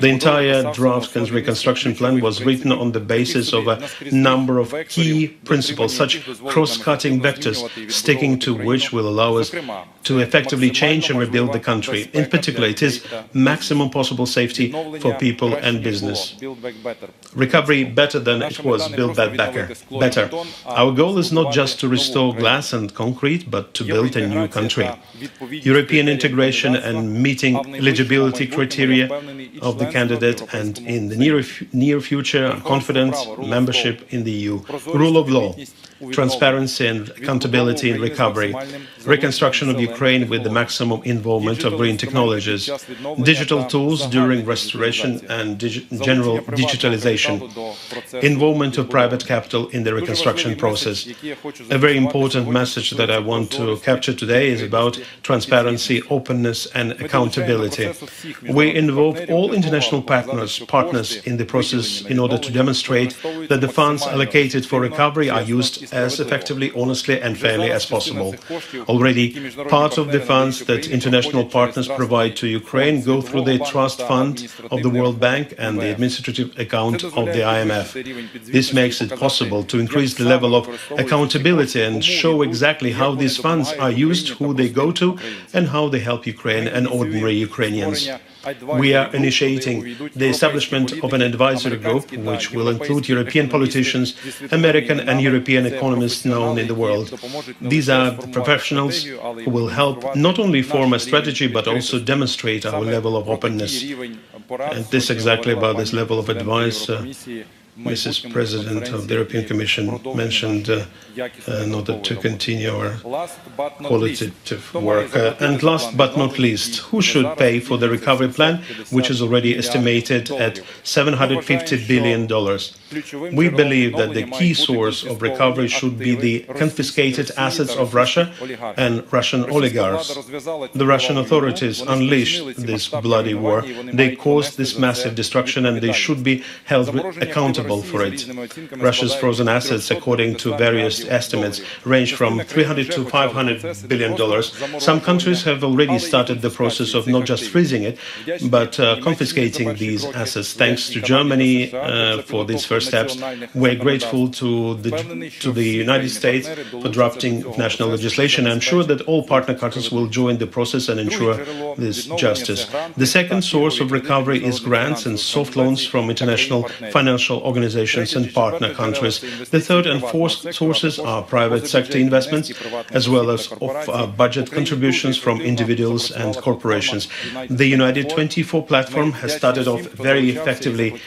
The entire draft reconstruction plan was written on the basis of a number of key principles, such cross-cutting vectors, sticking to which will allow us to effectively change and rebuild the country. In particular, it is maximum possible safety for people and business. Recovery better than it was, build back better. Our goal is not just to restore glass and concrete, but to build a new country. European integration and meeting eligibility criteria of the candidate, and in the near future, I'm confident, membership in the EU. Rule of law, transparency and accountability in recovery, reconstruction of Ukraine with the maximum involvement of green technologies, digital tools during restoration and general digitalization, involvement of private capital in the reconstruction process. A very important message that I want to capture today is about transparency, openness and accountability. We involve all international partners in the process in order to demonstrate that the funds allocated for recovery are used as effectively, honestly and fairly as possible. Already, part of the funds that international partners provide to Ukraine go through the trust fund of the World Bank and the administrative account of the IMF. This makes it possible to increase the level of accountability and show exactly how these funds are used, who they go to, and how they help Ukraine and ordinary Ukrainians. We are initiating the establishment of an advisory group which will include European politicians, American and European economists known in the world. These are the professionals who will help not only form a strategy but also demonstrate our level of openness. And this exactly about this level of advice Mrs. President of the European Commission mentioned in order to continue our qualitative work. And last but not least, who should pay for the recovery plan, which is already estimated at $750 billion? We believe that the key source of recovery should be the confiscated assets of Russia and Russian oligarchs. The Russian authorities unleashed this bloody war. They caused this massive destruction and they should be held accountable for it. Russia's frozen assets, according to various estimates, range from $300 to $500 billion. Some countries have already started the process of not just freezing it, but confiscating these assets. Thanks to Germany for these first steps. We're grateful to the United States for drafting national legislation. I'm sure that all partner countries will join the process and ensure this justice. The second source of recovery is grants and soft loans from international financial organizations and partner countries. The third and fourth sources are private sector investments, as well as budget contributions from individuals and corporations. The United 24 platform has started off very effectively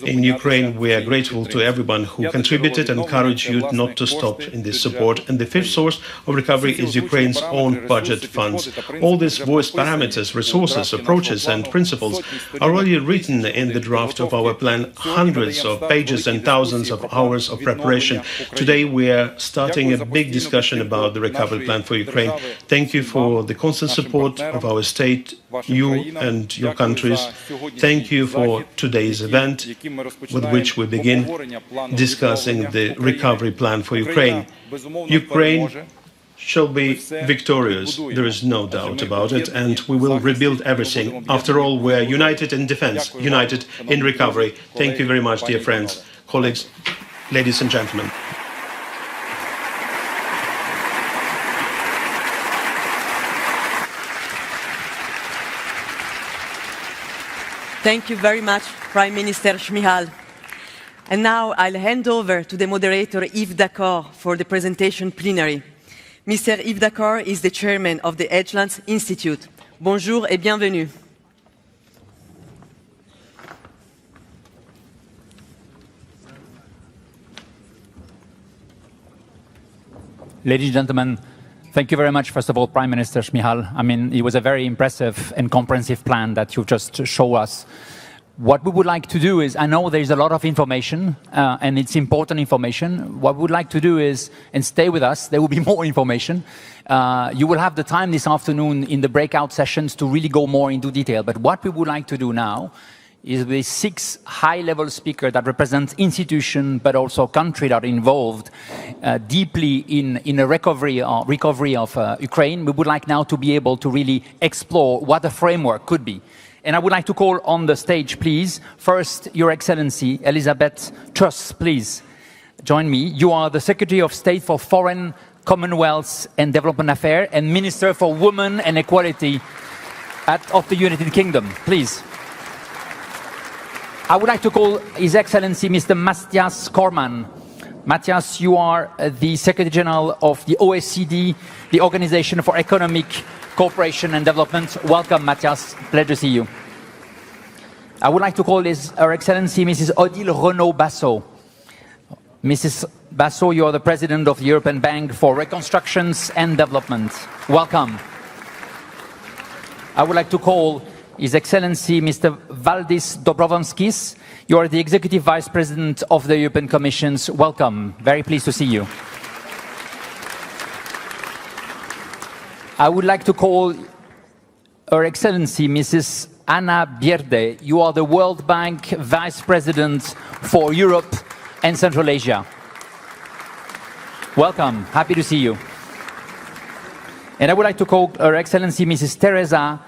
in Ukraine. We are grateful to everyone who contributed and encourage you not to stop in this support. And the fifth source of recovery is Ukraine's own budget funds. All these voice parameters, resources, approaches and principles are already written in the draft of our plan, hundreds of pages and thousands of hours of preparation. Today we are starting a big discussion about the recovery plan for Ukraine. Thank you for the constant support of our state, you and your countries. Thank you for today's event, with which we begin discussing the recovery plan for Ukraine. Ukraine shall be victorious, there is no doubt about it, and we will rebuild everything. After all, we are united in defense, united in recovery. Thank you very much, dear friends, colleagues, ladies and gentlemen. Thank you very much, Prime Minister Mihal. And now I'll hand over to the moderator Yves D'accord for the presentation plenary. Mr. Yves D'accord is the chairman of the Edgelands Institute. Bonjour et bienvenue. Ladies and gentlemen, thank you very much, first of all, Prime Minister Mihal. I mean, it was a very impressive and comprehensive plan that you just showed us. What we would like to do is, I know there's a lot of information, and it's important information. What we would like to do is, and stay with us, there will be more information. You will have the time this afternoon in the breakout sessions to really go more into detail. But what we would like to do now is with 6 high-level speakers that represent institutions, but also countries that are involved deeply in a recovery of Ukraine. We would like now to be able to really explore what the framework could be. And I would like to call on the stage, please. First, Your Excellency, Elizabeth Truss, please join me. You are the Secretary of State for Foreign Commonwealth and Development Affairs and Minister for Women and Equality of the United Kingdom. Please. I would like to call His Excellency Mr. Matthias Cormann. Matthias, you are the Secretary General of the Oecd, the Organization for Economic Cooperation and Development. Welcome, Matthias. Pleasure to see you. I would like to call Her Excellency Mrs. Odile Renaud-Bassot. Mrs. Bassot, you are the President of the European Bank for Reconstruction and Development. Welcome. I would like to call His Excellency Mr. Valdis Dobrovolskis. You are the Executive Vice President of the European Commission. Welcome. Very pleased to see you. I would like to call Her Excellency Mrs. Anna Bierde. You are the World Bank Vice President for Europe and Central Asia. Welcome. Happy to see you. And I would like to call Her Excellency Mrs. Teresa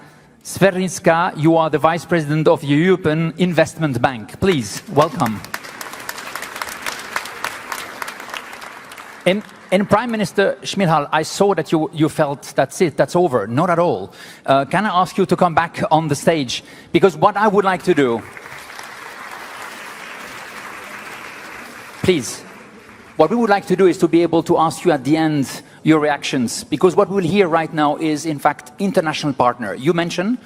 Sverinska. You are the Vice President of the European Investment Bank. Please, welcome. And Prime Minister Mihal, I saw that you felt that's it, that's over. Not at all. Can I ask you to come back on the stage? Because what I would like to do, please, what we would like to do is to be able to ask you at the end your reactions, because what we'll hear right now is, in fact, international partner. You mentioned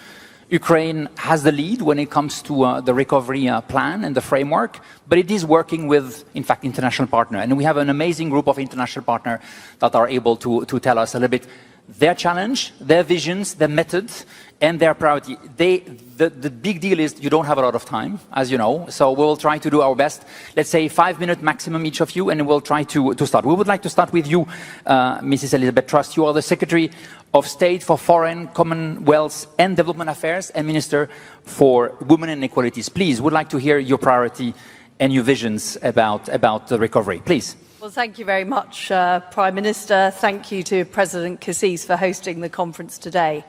Ukraine has the lead when it comes to the recovery plan and the framework, but it is working with, in fact, international partner. And we have an amazing group of international partners that are able to tell us a little bit their challenge, their visions, their methods, and their priority. The big deal is you don't have a lot of time, as you know, so we'll try to do our best. Let's say 5 minutes maximum each of you, and we'll try to start. We would like to start with you, Mrs. Elizabeth Truss. You are the Secretary of State for Foreign, Commonwealth and Development Affairs and Minister for Women and Equalities. Please, would like to hear your priority and your visions about the recovery. Please. Well, thank you very much, Prime Minister. Thank you to President Cassis for hosting the conference today.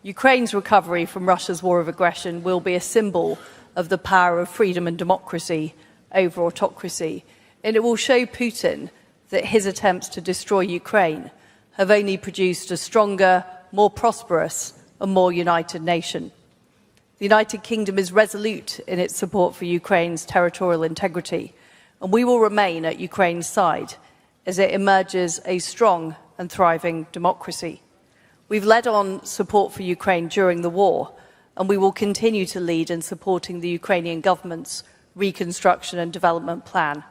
Ukraine's recovery from Russia's war of aggression will be a symbol of the power of freedom and democracy over autocracy, and it will show Putin that his attempts to destroy Ukraine have only produced a stronger, more prosperous and more united nation. The United Kingdom is resolute in its support for Ukraine's territorial integrity, and we will remain at Ukraine's side as it emerges a strong and thriving democracy. We've led on support for Ukraine during the war, and we will continue to lead in supporting the Ukrainian government's reconstruction and development plan.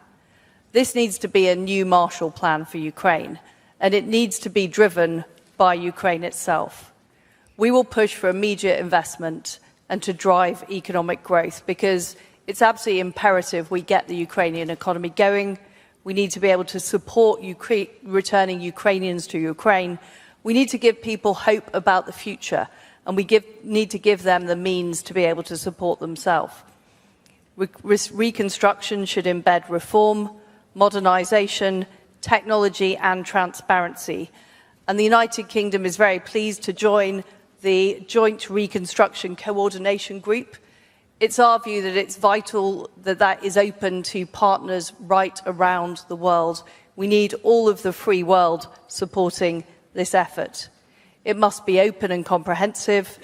This needs to be a new Marshall Plan for Ukraine, and it needs to be driven by Ukraine itself. We will push for immediate investment and to drive economic growth, because it's absolutely imperative we get the Ukrainian economy going. We need to be able to support returning Ukrainians to Ukraine. We need to give people hope about the future, and we need to give them the means to be able to support themselves. Reconstruction should embed reform, modernisation, technology and transparency. And the United Kingdom is very pleased to join the Joint Reconstruction Coordination Group. It's our view that it's vital that that is open to partners right around the world. We need all of the free world supporting this effort. It must be open and comprehensive,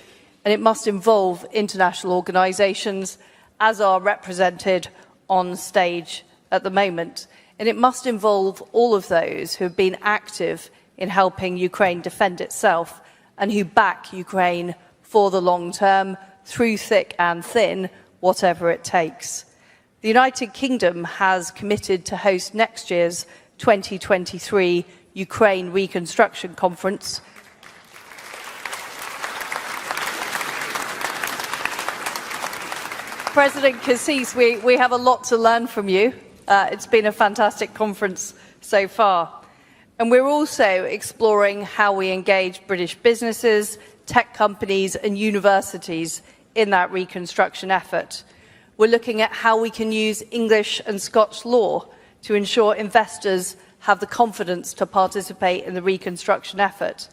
and it must involve international organisations as are represented on stage at the moment. And it must involve all of those who have been active in helping Ukraine defend itself and who back Ukraine for the long term, through thick and thin, whatever it takes. The United Kingdom has committed to host next year's 2023 Ukraine Reconstruction Conference. President Cassis, we have a lot to learn from you. It's been a fantastic conference so far. And we're also exploring how we engage British businesses, tech companies and universities in that reconstruction effort. We're looking at how we can use English and Scotch law to ensure investors have the confidence to participate in the reconstruction effort.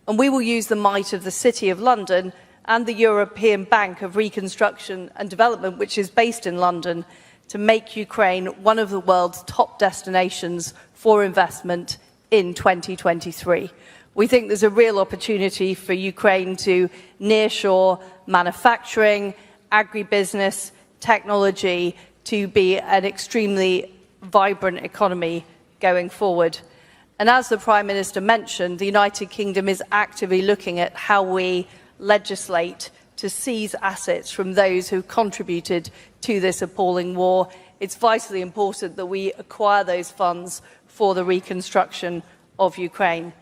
And we will use the might of the City of London and the European Bank of Reconstruction and Development, which is based in London, to make Ukraine one of the world's top destinations for investment in 2023. We think there's a real opportunity for Ukraine to nearshore manufacturing, agribusiness, technology, to be an extremely vibrant economy going forward. And as the Prime Minister mentioned, the United Kingdom is actively looking at how we legislate to seize assets from those who contributed to this appalling war. It's vitally important that we acquire those funds for the reconstruction of Ukraine.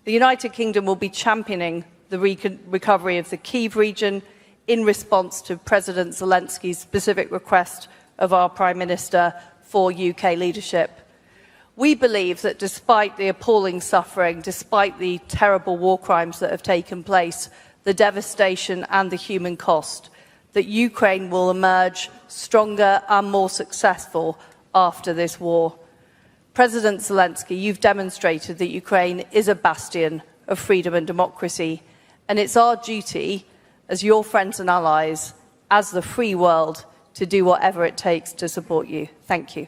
The United Kingdom will be championing the recovery of the Kyiv region in response to President Zelensky's specific request of our Prime Minister for UK leadership. We believe that despite the appalling suffering, despite the terrible war crimes that have taken place, the devastation and the human cost, that Ukraine will emerge stronger and more successful after this war. President Zelensky, you've demonstrated that Ukraine is a bastion of freedom and democracy, and it's our duty as your friends and allies, as the free world, to do whatever it takes to support you. Thank you.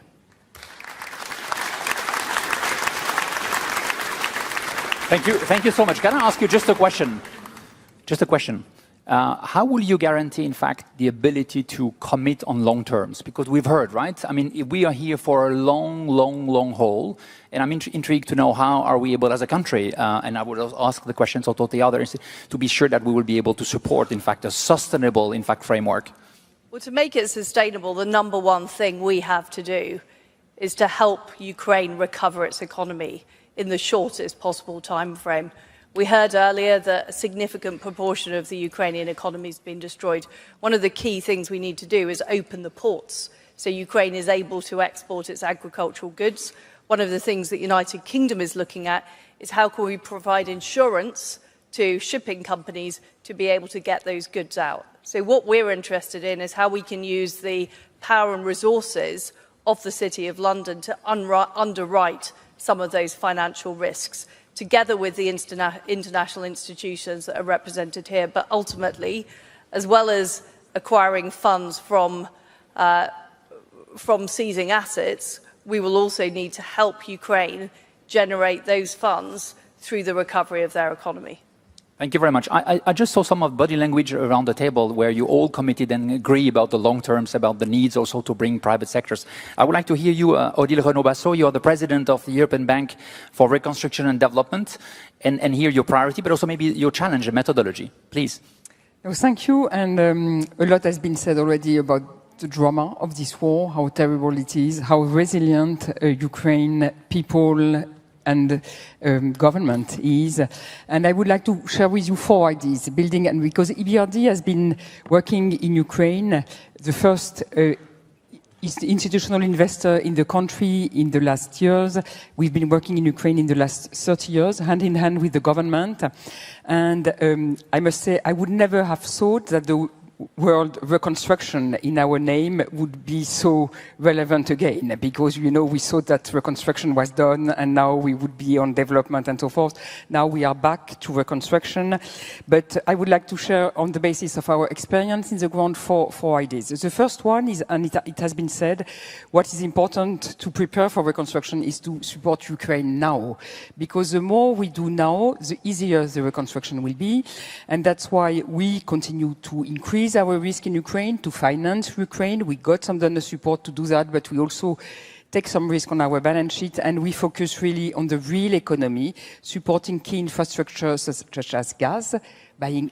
Thank you so much. Can I ask you just a question? How will you guarantee, in fact, the ability to commit on long terms? Because we've heard, right? I mean, we are here for a long haul, and I'm intrigued to know how are we able as a country, and I would ask the questions also to the others, to be sure that we will be able to support, in fact, a sustainable, in fact, framework. Well, to make it sustainable, the number one thing we have to do is to help Ukraine recover its economy in the shortest possible time frame. We heard earlier that a significant proportion of the Ukrainian economy has been destroyed. One of the key things we need to do is open the ports so Ukraine is able to export its agricultural goods. One of the things that the United Kingdom is looking at is how can we provide insurance to shipping companies to be able to get those goods out. So what we're interested in is how we can use the power and resources of the City of London to underwrite some of those financial risks, together with the international institutions that are represented here. But ultimately, as well as acquiring funds from seizing assets, we will also need to help Ukraine generate those funds through the recovery of their economy. Thank you very much. I just saw some of body language around the table where you all committed and agree about the long terms, about the needs also to bring private sectors. I would like to hear you, Odile Renaud-Bassot. You are the president of the European Bank for Reconstruction and Development, and hear your priority, but also maybe your challenge and methodology. Please. Oh, thank you. And a lot has been said already about the drama of this war, how terrible it is, how resilient Ukraine people and government is. And I would like to share with you 4 ideas, building, and because EBRD has been working in Ukraine, the first institutional investor in the country in the last years. We've been working in Ukraine in the last 30 years, hand in hand with the government. And I must say, I would never have thought that the word reconstruction in our name would be so relevant again, because, you know, we thought that reconstruction was done and now we would be on development and so forth. Now we are back to reconstruction. But I would like to share, on the basis of our experience in the ground, 4 ideas. The first one is, and it has been said, what is important to prepare for reconstruction is to support Ukraine now, because the more we do now, the easier the reconstruction will be. And that's why we continue to increase our risk in Ukraine, to finance Ukraine. We got some donor support to do that, but we also take some risk on our balance sheet, and we focus really on the real economy, supporting key infrastructures such as gas,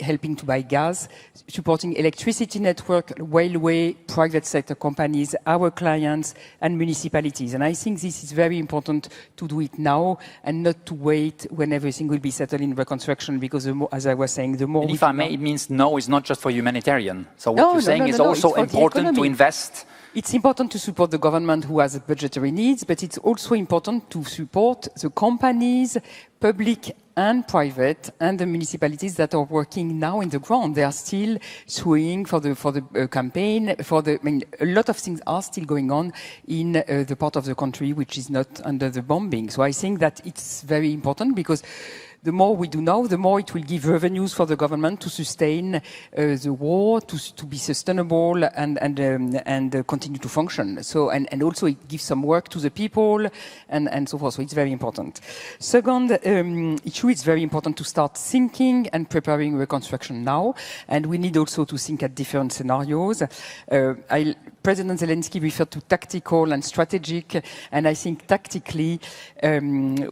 helping to buy gas, supporting electricity network, railway, private sector companies, our clients, and municipalities. And I think this is very important to do it now and not to wait when everything will be settled in reconstruction, because the more, as I was saying, the more... And if I may, it means no is not just for humanitarian. So what you're saying is also important to invest. It's important to support the government who has budgetary needs, but it's also important to support the companies, public and private, and the municipalities that are working now in the ground. They are still suing for the campaign, a lot of things are still going on in the part of the country which is not under the bombing. So I think that it's very important, because the more we do now, the more it will give revenues for the government to sustain the war, to be sustainable and continue to function. So, and also it gives some work to the people and so forth. So it's very important. Second issue, it's very important to start thinking and preparing reconstruction now. And we need also to think at different scenarios. President Zelensky referred to tactical and strategic, and I think tactically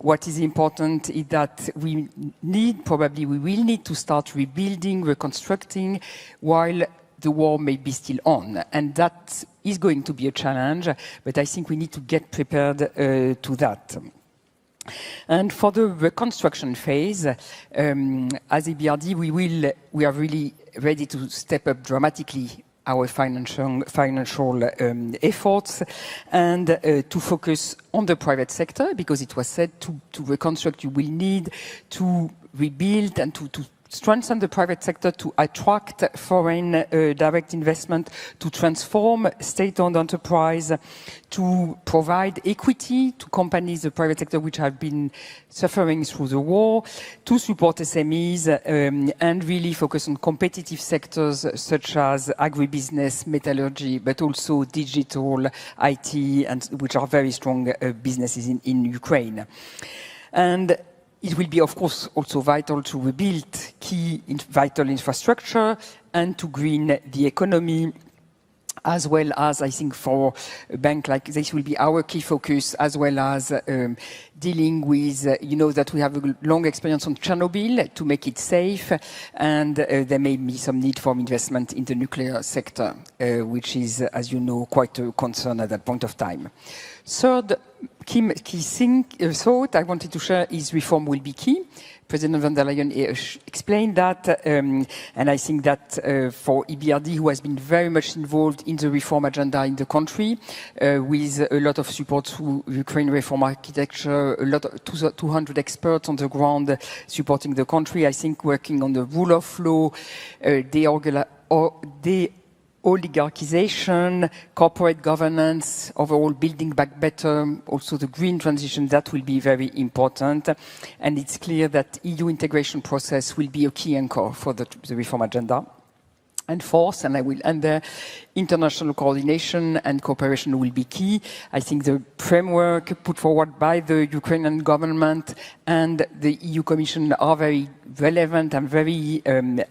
what is important is that we will need to start rebuilding, reconstructing, while the war may be still on. And that is going to be a challenge, but I think we need to get prepared to that. And for the reconstruction phase, as EBRD, we are really ready to step up dramatically our financial efforts and to focus on the private sector, because it was said to reconstruct, you will need to rebuild and to strengthen the private sector, to attract foreign direct investment, to transform state-owned enterprise, to provide equity to companies, the private sector, which have been suffering through the war, to support SMEs, and really focus on competitive sectors such as agribusiness, metallurgy, but also digital, IT, and which are very strong businesses in Ukraine. And it will be, of course, also vital to rebuild vital infrastructure and to green the economy, as well as, I think, for a bank like this will be our key focus, as well as dealing with, you know, that we have a long experience on Chernobyl to make it safe, and there may be some need for investment in the nuclear sector, which is, as you know, quite a concern at that point of time. Third key thought I wanted to share is reform will be key. President von der Leyen explained that, and I think that for EBRD, who has been very much involved in the reform agenda in the country, with a lot of support to Ukraine reform architecture, a lot of 200 experts on the ground supporting the country, I think working on the rule of law, oligarchization, corporate governance, overall building back better, also the green transition, that will be very important. And it's clear that EU integration process will be a key anchor for the reform agenda. And fourth, and I will end there, international coordination and cooperation will be key. I think the framework put forward by the Ukrainian government and the EU Commission are very relevant and very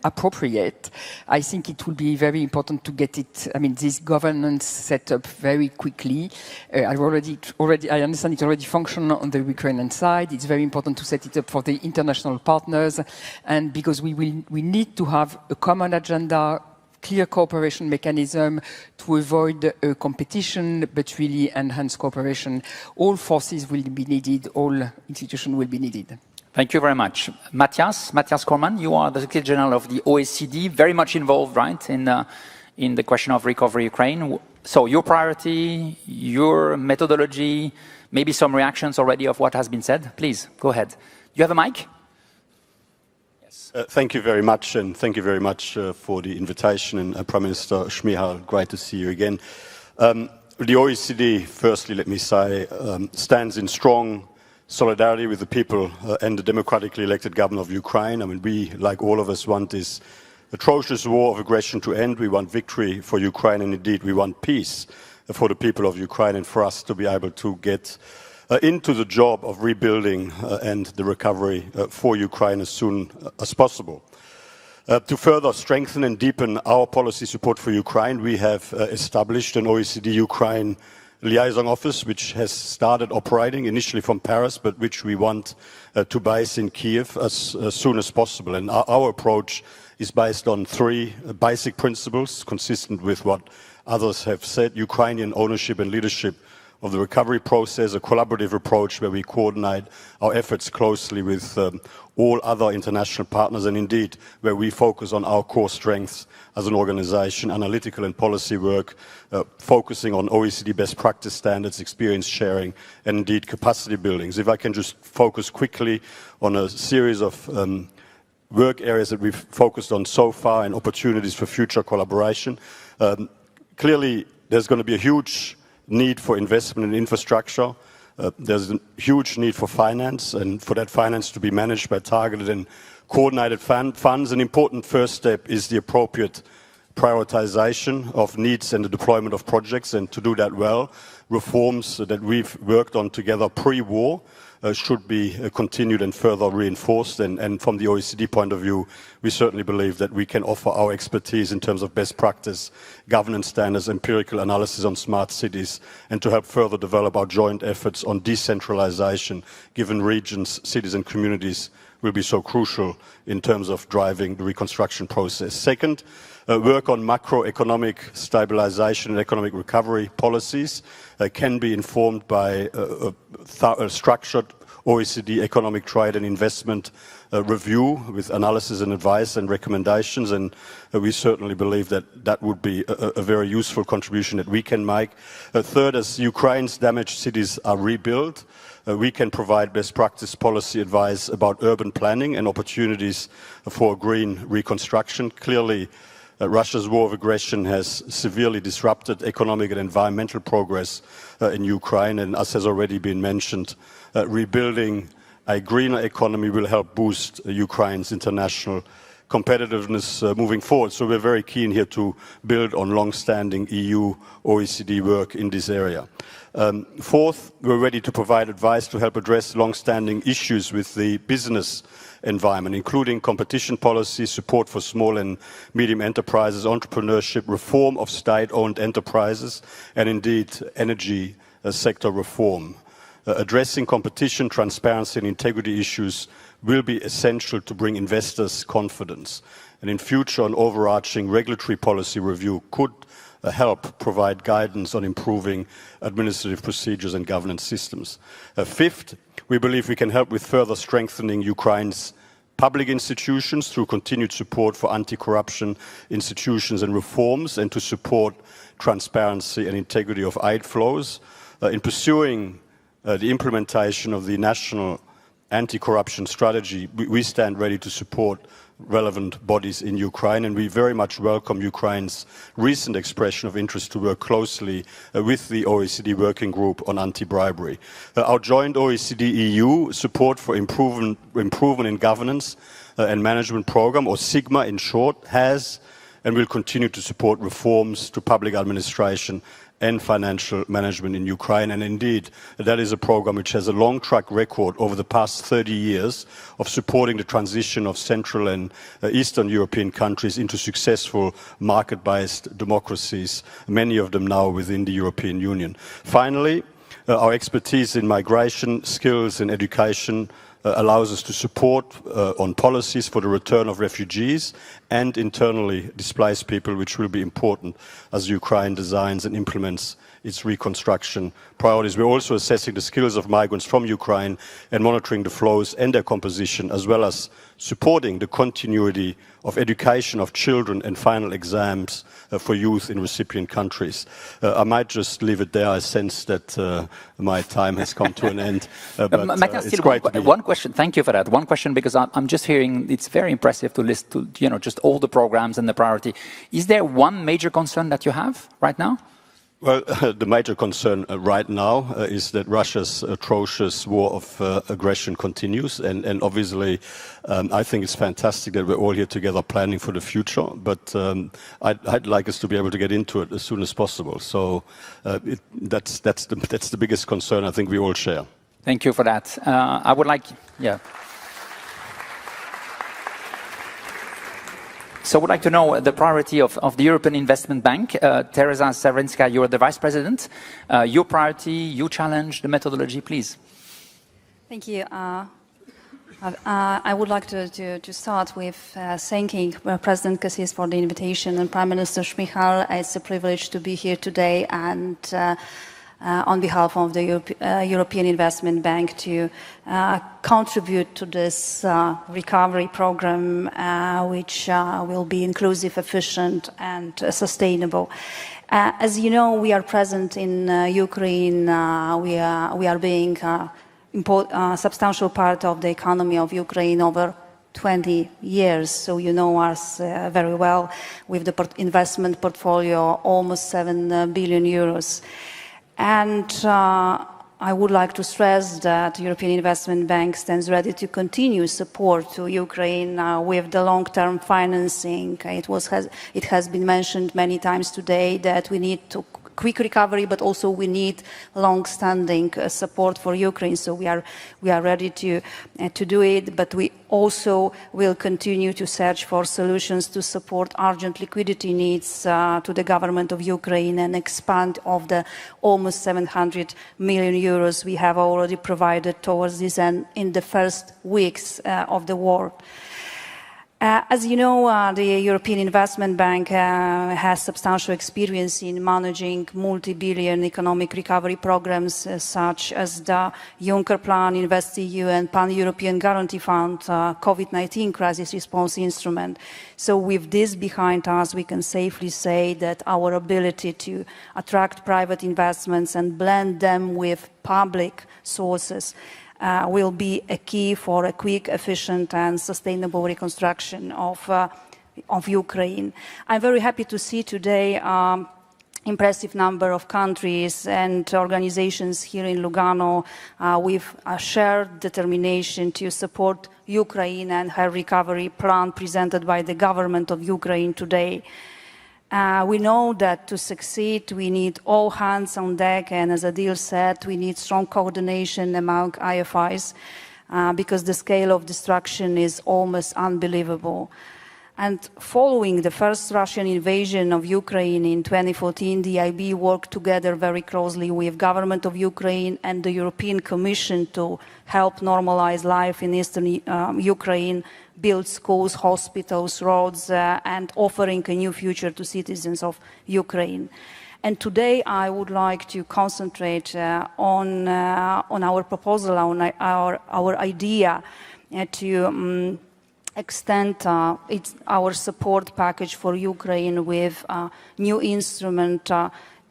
appropriate. I think it will be very important to get it, this governance set up very quickly. I understand it already functions on the Ukrainian side. It's very important to set it up for the international partners, and because we need to have a common agenda, clear cooperation mechanism to avoid competition, but really enhance cooperation. All forces will be needed, all institutions will be needed. Thank you very much. Matthias Kormann, you are the Secretary General of the OECD, very much involved, right, in the question of recovery Ukraine. So your priority, your methodology, maybe some reactions already of what has been said. Please, go ahead. You have a mic? Thank you very much, and thank you very much for the invitation. And Prime Minister Mihal, great to see you again. The OECD, firstly, let me say, stands in strong solidarity with the people and the democratically elected government of Ukraine. We, like all of us, want this atrocious war of aggression to end. We want victory for Ukraine, and indeed we want peace for the people of Ukraine, and for us to be able to get into the job of rebuilding and the recovery for Ukraine as soon as possible. To further strengthen and deepen our policy support for Ukraine, we have established an OECD Ukraine Liaison office, which has started operating initially from Paris, but which we want to base in Kiev as soon as possible. And our approach is based on three basic principles, consistent with what others have said: Ukrainian ownership and leadership of the recovery process, a collaborative approach where we coordinate our efforts closely with all other international partners, and indeed where we focus on our core strengths as an organization, analytical and policy work, focusing on OECD best practice standards, experience sharing, and indeed capacity buildings. If I can just focus quickly on a series of work areas that we've focused on so far and opportunities for future collaboration. Clearly, there's going to be a huge need for investment in infrastructure. There's a huge need for finance, and for that finance to be managed by targeted and coordinated funds. An important first step is the appropriate prioritization of needs and the deployment of projects, and to do that well, reforms that we've worked on together pre-war should be continued and further reinforced. And from the OECD point of view, we certainly believe that we can offer our expertise in terms of best practice, governance standards, empirical analysis on smart cities, and to help further develop our joint efforts on decentralization, given regions, cities and communities will be so crucial in terms of driving the reconstruction process. Second, work on macroeconomic stabilization and economic recovery policies can be informed by a structured OECD economic trade and investment review with analysis and advice and recommendations, and we certainly believe that that would be a very useful contribution that we can make. Third, as Ukraine's damaged cities are rebuilt, we can provide best practice policy advice about urban planning and opportunities for green reconstruction. Clearly, Russia's war of aggression has severely disrupted economic and environmental progress in Ukraine, and as has already been mentioned, rebuilding a greener economy will help boost Ukraine's international competitiveness moving forward. So we're very keen here to build on long-standing EU OECD work in this area. Fourth, we're ready to provide advice to help address long-standing issues with the business environment, including competition policy, support for small and medium enterprises, entrepreneurship, reform of state-owned enterprises, and indeed energy sector reform. Addressing competition, transparency and integrity issues will be essential to bring investors confidence. And in future, an overarching regulatory policy review could help provide guidance on improving administrative procedures and governance systems. Fifth, we believe we can help with further strengthening Ukraine's public institutions through continued support for anti-corruption institutions and reforms, and to support transparency and integrity of aid flows. In pursuing the implementation of the national anti-corruption strategy, we stand ready to support relevant bodies in Ukraine, and we very much welcome Ukraine's recent expression of interest to work closely with the OECD Working Group on anti-bribery. Our joint OECD-EU support for improvement in governance and management program, or SIGMA in short, has and will continue to support reforms to public administration and financial management in Ukraine. And indeed, that is a program which has a long track record over the past 30 years of supporting the transition of Central and Eastern European countries into successful market-based democracies, many of them now within the European Union. Finally, our expertise in migration, skills and education allows us to support on policies for the return of refugees and internally displaced people, which will be important as Ukraine designs and implements its reconstruction priorities. We're also assessing the skills of migrants from Ukraine and monitoring the flows and their composition, as well as supporting the continuity of education of children and final exams for youth in recipient countries. I might just leave it there. I sense that my time has come to an end. Might I still one question? Thank you for that. One question, because I'm just hearing it's very impressive to list to, just all the programs and the priority. Is there one major concern that you have right now? Well, the major concern right now is that Russia's atrocious war of aggression continues, and obviously I think it's fantastic that we're all here together planning for the future, but I'd like us to be able to get into it as soon as possible. So that's the biggest concern I think we all share. Thank you for that. I would like, So I would like to know the priority of the European Investment Bank. Teresa Savrinska, you're the Vice President. Your priority, your challenge, the methodology, please. Thank you. I would like to start with thanking President Cassis for the invitation and Prime Minister Mihal. It's a privilege to be here today and on behalf of the European Investment Bank to contribute to this recovery program, which will be inclusive, efficient and sustainable. As you know, we are present in Ukraine. We are being a substantial part of the economy of Ukraine over 20 years, so you know us very well, with the investment portfolio almost 7 billion euros. And I would like to stress that the European Investment Bank stands ready to continue support to Ukraine with the long-term financing. It has been mentioned many times today that we need to quick recovery, but also we need long-standing support for Ukraine. So we are ready to do it, but we also will continue to search for solutions to support urgent liquidity needs to the government of Ukraine and expand of the almost 700 million euros we have already provided towards this and in the first weeks of the war. As you know, the European Investment Bank has substantial experience in managing multi-billion economic recovery programs such as the Juncker Plan, InvestEU and Pan-European Guarantee Fund, COVID-19 crisis response instrument. So with this behind us, we can safely say that our ability to attract private investments and blend them with public sources will be a key for a quick, efficient and sustainable reconstruction of Ukraine. I'm very happy to see today impressive number of countries and organizations here in Lugano with a shared determination to support Ukraine and her recovery plan presented by the government of Ukraine today. We know that to succeed, we need all hands on deck, and as Adil said, we need strong coordination among IFIs because the scale of destruction is almost unbelievable. And following the first Russian invasion of Ukraine in 2014, the EIB worked together very closely with the government of Ukraine and the European Commission to help normalize life in eastern Ukraine, build schools, hospitals, roads, and offering a new future to citizens of Ukraine. And today I would like to concentrate on our proposal, on our idea to extend our support package for Ukraine with a new instrument,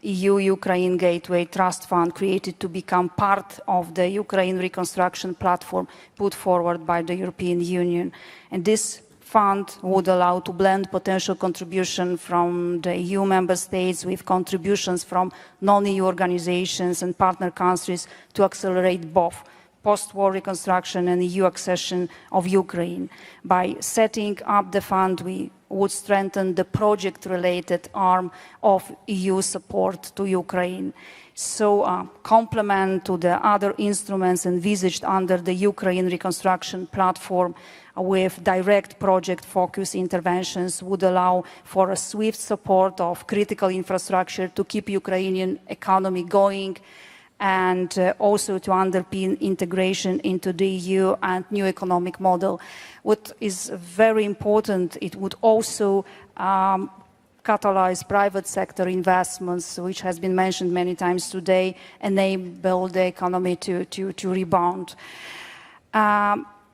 EU-Ukraine Gateway Trust Fund, created to become part of the Ukraine Reconstruction Platform put forward by the European Union. And this fund would allow to blend potential contribution from the EU member states with contributions from non-EU organizations and partner countries to accelerate both post-war reconstruction and EU accession of Ukraine. By setting up the fund, we would strengthen the project-related arm of EU support to Ukraine. So, complement to the other instruments envisaged under the Ukraine Reconstruction Platform with direct project-focused interventions would allow for a swift support of critical infrastructure to keep Ukrainian economy going and also to underpin integration into the EU and new economic model. What is very important, it would also catalyze private sector investments, which has been mentioned many times today, enable the economy to rebound.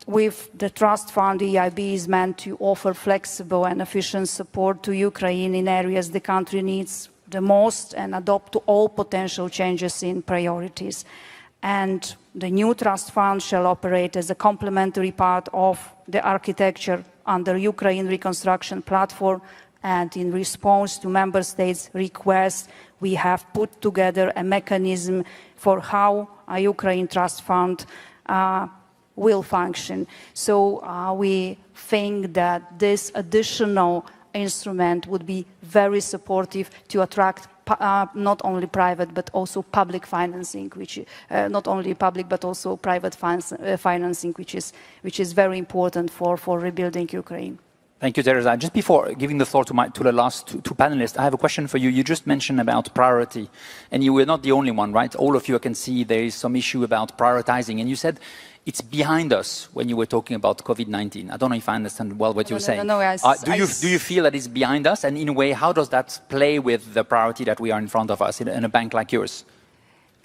With the Trust Fund, the EIB is meant to offer flexible and efficient support to Ukraine in areas the country needs the most and adopt to all potential changes in priorities. And the new trust fund shall operate as a complementary part of the architecture under Ukraine Reconstruction Platform, and in response to member states' requests, we have put together a mechanism for how a Ukraine Trust Fund will function. So we think that this additional instrument would be very supportive to attract not only private but also public financing, which not only public but also private financing, which is very important for rebuilding Ukraine. Thank you, Teresa. Just before giving the floor to the last two panelists, I have a question for you. You just mentioned about priority, and you were not the only one, right? All of you, I can see there is some issue about prioritizing, and you said it's behind us when you were talking about COVID-19. I don't know if I understand well what you were saying. Do you feel that it's behind us? And in a way, how does that play with the priority that we are in front of us in a bank like yours?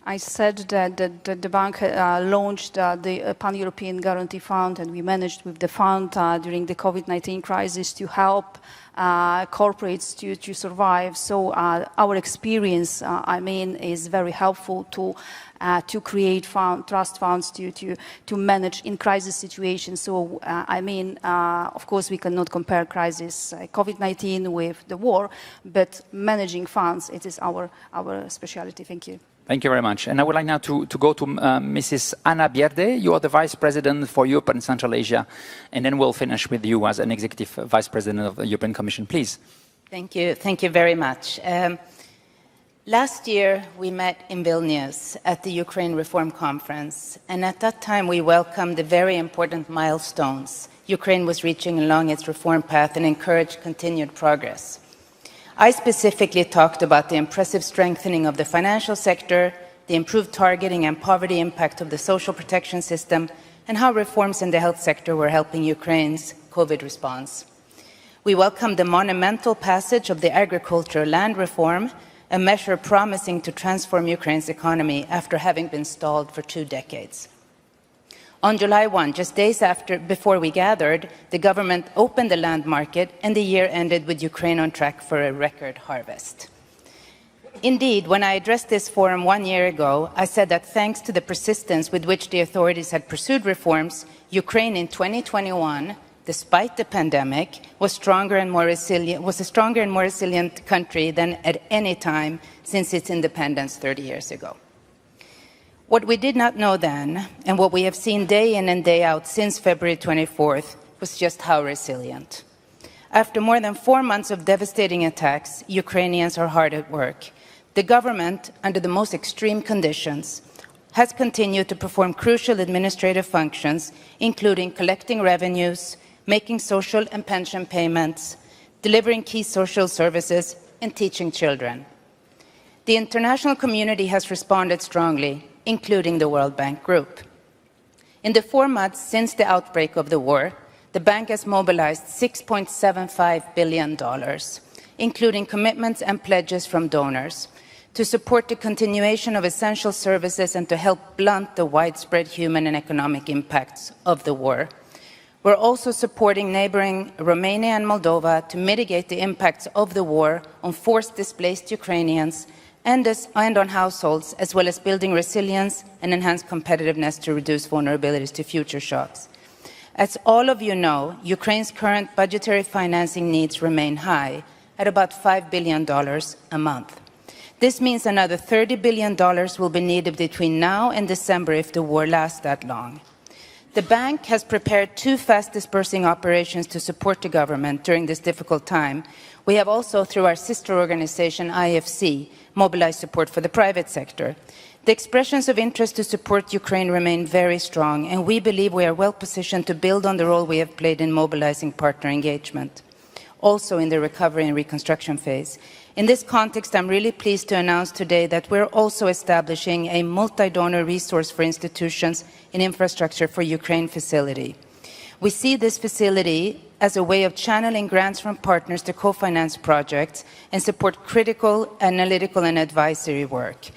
I said that the bank launched the Pan-European Guarantee Fund, and we managed with the fund during the COVID-19 crisis to help corporates to survive. So our experience, is very helpful to create trust funds to manage in crisis situations. So, of course, we cannot compare crisis COVID-19 with the war, but managing funds, it is our specialty. Thank you. Thank you very much. And I would like now to go to Mrs. Anna Bierde. You are the Vice President for Europe and Central Asia. And then we'll finish with you as an Executive Vice President of the European Commission. Please. Thank you. Thank you very much. Last year, we met in Vilnius at the Ukraine Reform Conference. And at that time, we welcomed the very important milestones Ukraine was reaching along its reform path and encouraged continued progress. I specifically talked about the impressive strengthening of the financial sector, the improved targeting and poverty impact of the social protection system, and how reforms in the health sector were helping Ukraine's COVID response. We welcomed the monumental passage of the agricultural land reform, a measure promising to transform Ukraine's economy after having been stalled for 2 decades. On July 1, just days before we gathered, the government opened the land market and the year ended with Ukraine on track for a record harvest. Indeed, when I addressed this forum 1 year ago, I said that thanks to the persistence with which the authorities had pursued reforms, Ukraine in 2021, despite the pandemic, was a stronger and more resilient country than at any time since its independence 30 years ago. What we did not know then, and what we have seen day in and day out since February 24th, was just how resilient. After more than 4 months of devastating attacks, Ukrainians are hard at work. The government, under the most extreme conditions, has continued to perform crucial administrative functions, including collecting revenues, making social and pension payments, delivering key social services, and teaching children. The international community has responded strongly, including the World Bank Group. In the 4 months since the outbreak of the war, the bank has mobilized $6.75 billion, including commitments and pledges from donors, to support the continuation of essential services and to help blunt the widespread human and economic impacts of the war. We're also supporting neighboring Romania and Moldova to mitigate the impacts of the war on forced displaced Ukrainians and on households, as well as building resilience and enhance competitiveness to reduce vulnerabilities to future shocks. As all of you know, Ukraine's current budgetary financing needs remain high, at about $5 billion a month. This means another $30 billion will be needed between now and December if the war lasts that long. The bank has prepared 2 fast dispersing operations to support the government during this difficult time. We have also, through our sister organization, IFC, mobilized support for the private sector. The expressions of interest to support Ukraine remain very strong, and we believe we are well positioned to build on the role we have played in mobilizing partner engagement, also in the recovery and reconstruction phase. In this context, I'm really pleased to announce today that we're also establishing a multi-donor resource for institutions in infrastructure for Ukraine facility. We see this facility as a way of channeling grants from partners to co-finance projects and support critical analytical and advisory work.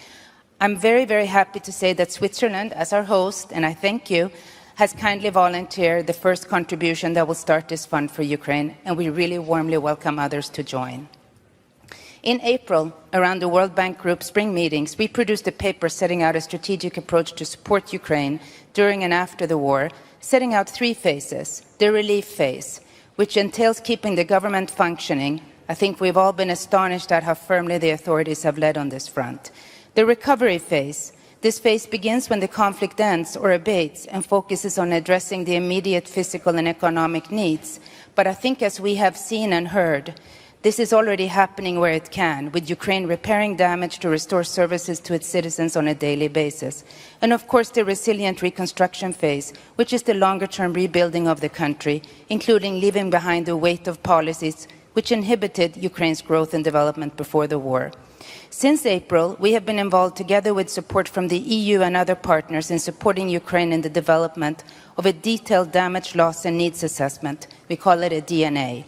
I'm very, very happy to say that Switzerland, as our host, and I thank you, has kindly volunteered the first contribution that will start this fund for Ukraine, and we really warmly welcome others to join. In April, around the World Bank Group spring meetings, we produced a paper setting out a strategic approach to support Ukraine during and after the war, setting out 3 phases. The relief phase, which entails keeping the government functioning. I think we've all been astonished at how firmly the authorities have led on this front. The recovery phase. This phase begins when the conflict ends or abates and focuses on addressing the immediate physical and economic needs. But I think, as we have seen and heard, this is already happening where it can, with Ukraine repairing damage to restore services to its citizens on a daily basis. And of course, the resilient reconstruction phase, which is the longer-term rebuilding of the country, including leaving behind the weight of policies which inhibited Ukraine's growth and development before the war. Since April, we have been involved together with support from the EU and other partners in supporting Ukraine in the development of a detailed damage, loss and needs assessment. We call it a DNA.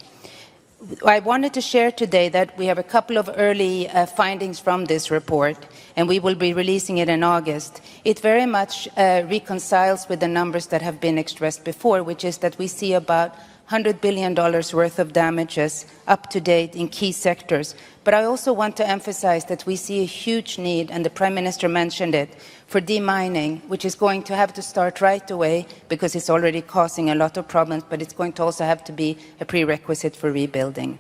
I wanted to share today that we have a couple of early findings from this report, and we will be releasing it in August. It very much reconciles with the numbers that have been expressed before, which is that we see about $100 billion worth of damages up to date in key sectors. But I also want to emphasize that we see a huge need, and the Prime Minister mentioned it, for demining, which is going to have to start right away because it's already causing a lot of problems, but it's going to also have to be a prerequisite for rebuilding.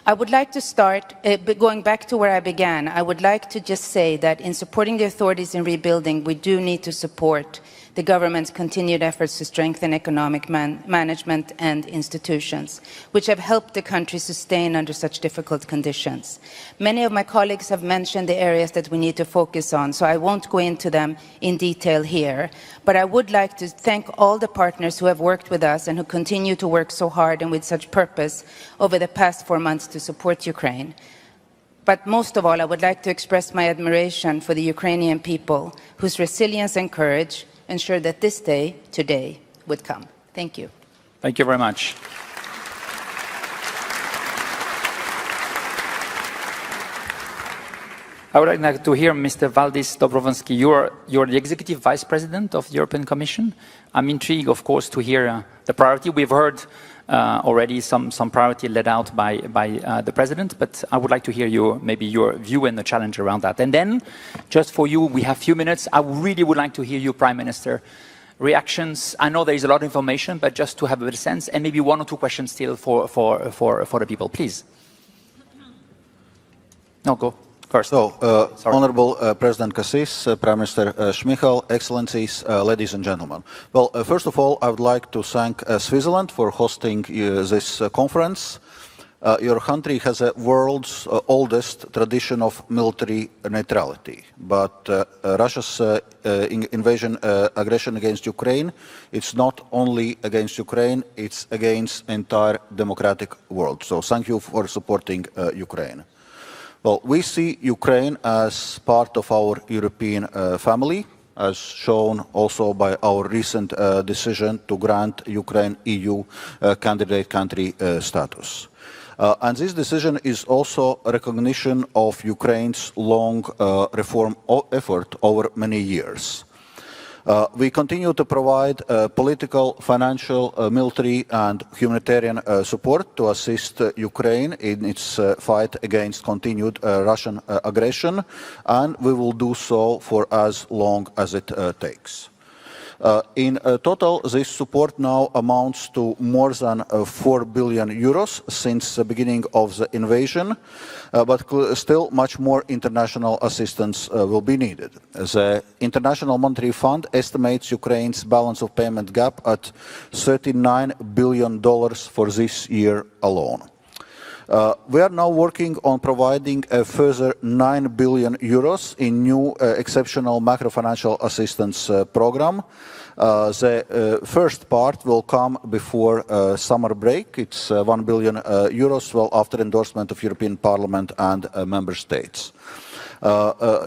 I would like to start, going back to where I began, I would like to just say that in supporting the authorities in rebuilding, we do need to support the government's continued efforts to strengthen economic management and institutions, which have helped the country sustain under such difficult conditions. Many of my colleagues have mentioned the areas that we need to focus on, so I won't go into them in detail here. But I would like to thank all the partners who have worked with us and who continue to work so hard and with such purpose over the past 4 months to support Ukraine. But most of all, I would like to express my admiration for the Ukrainian people, whose resilience and courage ensure that this day, today, would come. Thank you. Thank you very much. I would like to hear Mr. Valdis Dobrovolsky. You're the Executive Vice President of the European Commission. I'm intrigued, of course, to hear the priority. We've heard already some priority led out by the President, but I would like to hear maybe your view and the challenge around that. And then, just for you, we have a few minutes. I really would like to hear you, Prime Minister, reactions. I know there is a lot of information, but just to have a bit of sense, and maybe 1 or 2 questions still for the people, please. No, go. First. So, Honorable President Cassis, Prime Minister Mihal, Excellencies, ladies and gentlemen. Well, first of all, I would like to thank Switzerland for hosting this conference. Your country has a world's oldest tradition of military neutrality, but Russia's aggression against Ukraine, it's not only against Ukraine, it's against the entire democratic world. So thank you for supporting Ukraine. Well, we see Ukraine as part of our European family, as shown also by our recent decision to grant Ukraine EU candidate country status. And this decision is also a recognition of Ukraine's long reform effort over many years. We continue to provide political, financial, military and humanitarian support to assist Ukraine in its fight against continued Russian aggression, and we will do so for as long as it takes. In total, this support now amounts to more than 4 billion euros since the beginning of the invasion, but still much more international assistance will be needed. The International Monetary Fund estimates Ukraine's balance of payment gap at $39 billion for this year alone. We are now working on providing a further 9 billion euros in new exceptional macrofinancial assistance program. The first part will come before summer break. It's 1 billion euros, well, after endorsement of European Parliament and member states.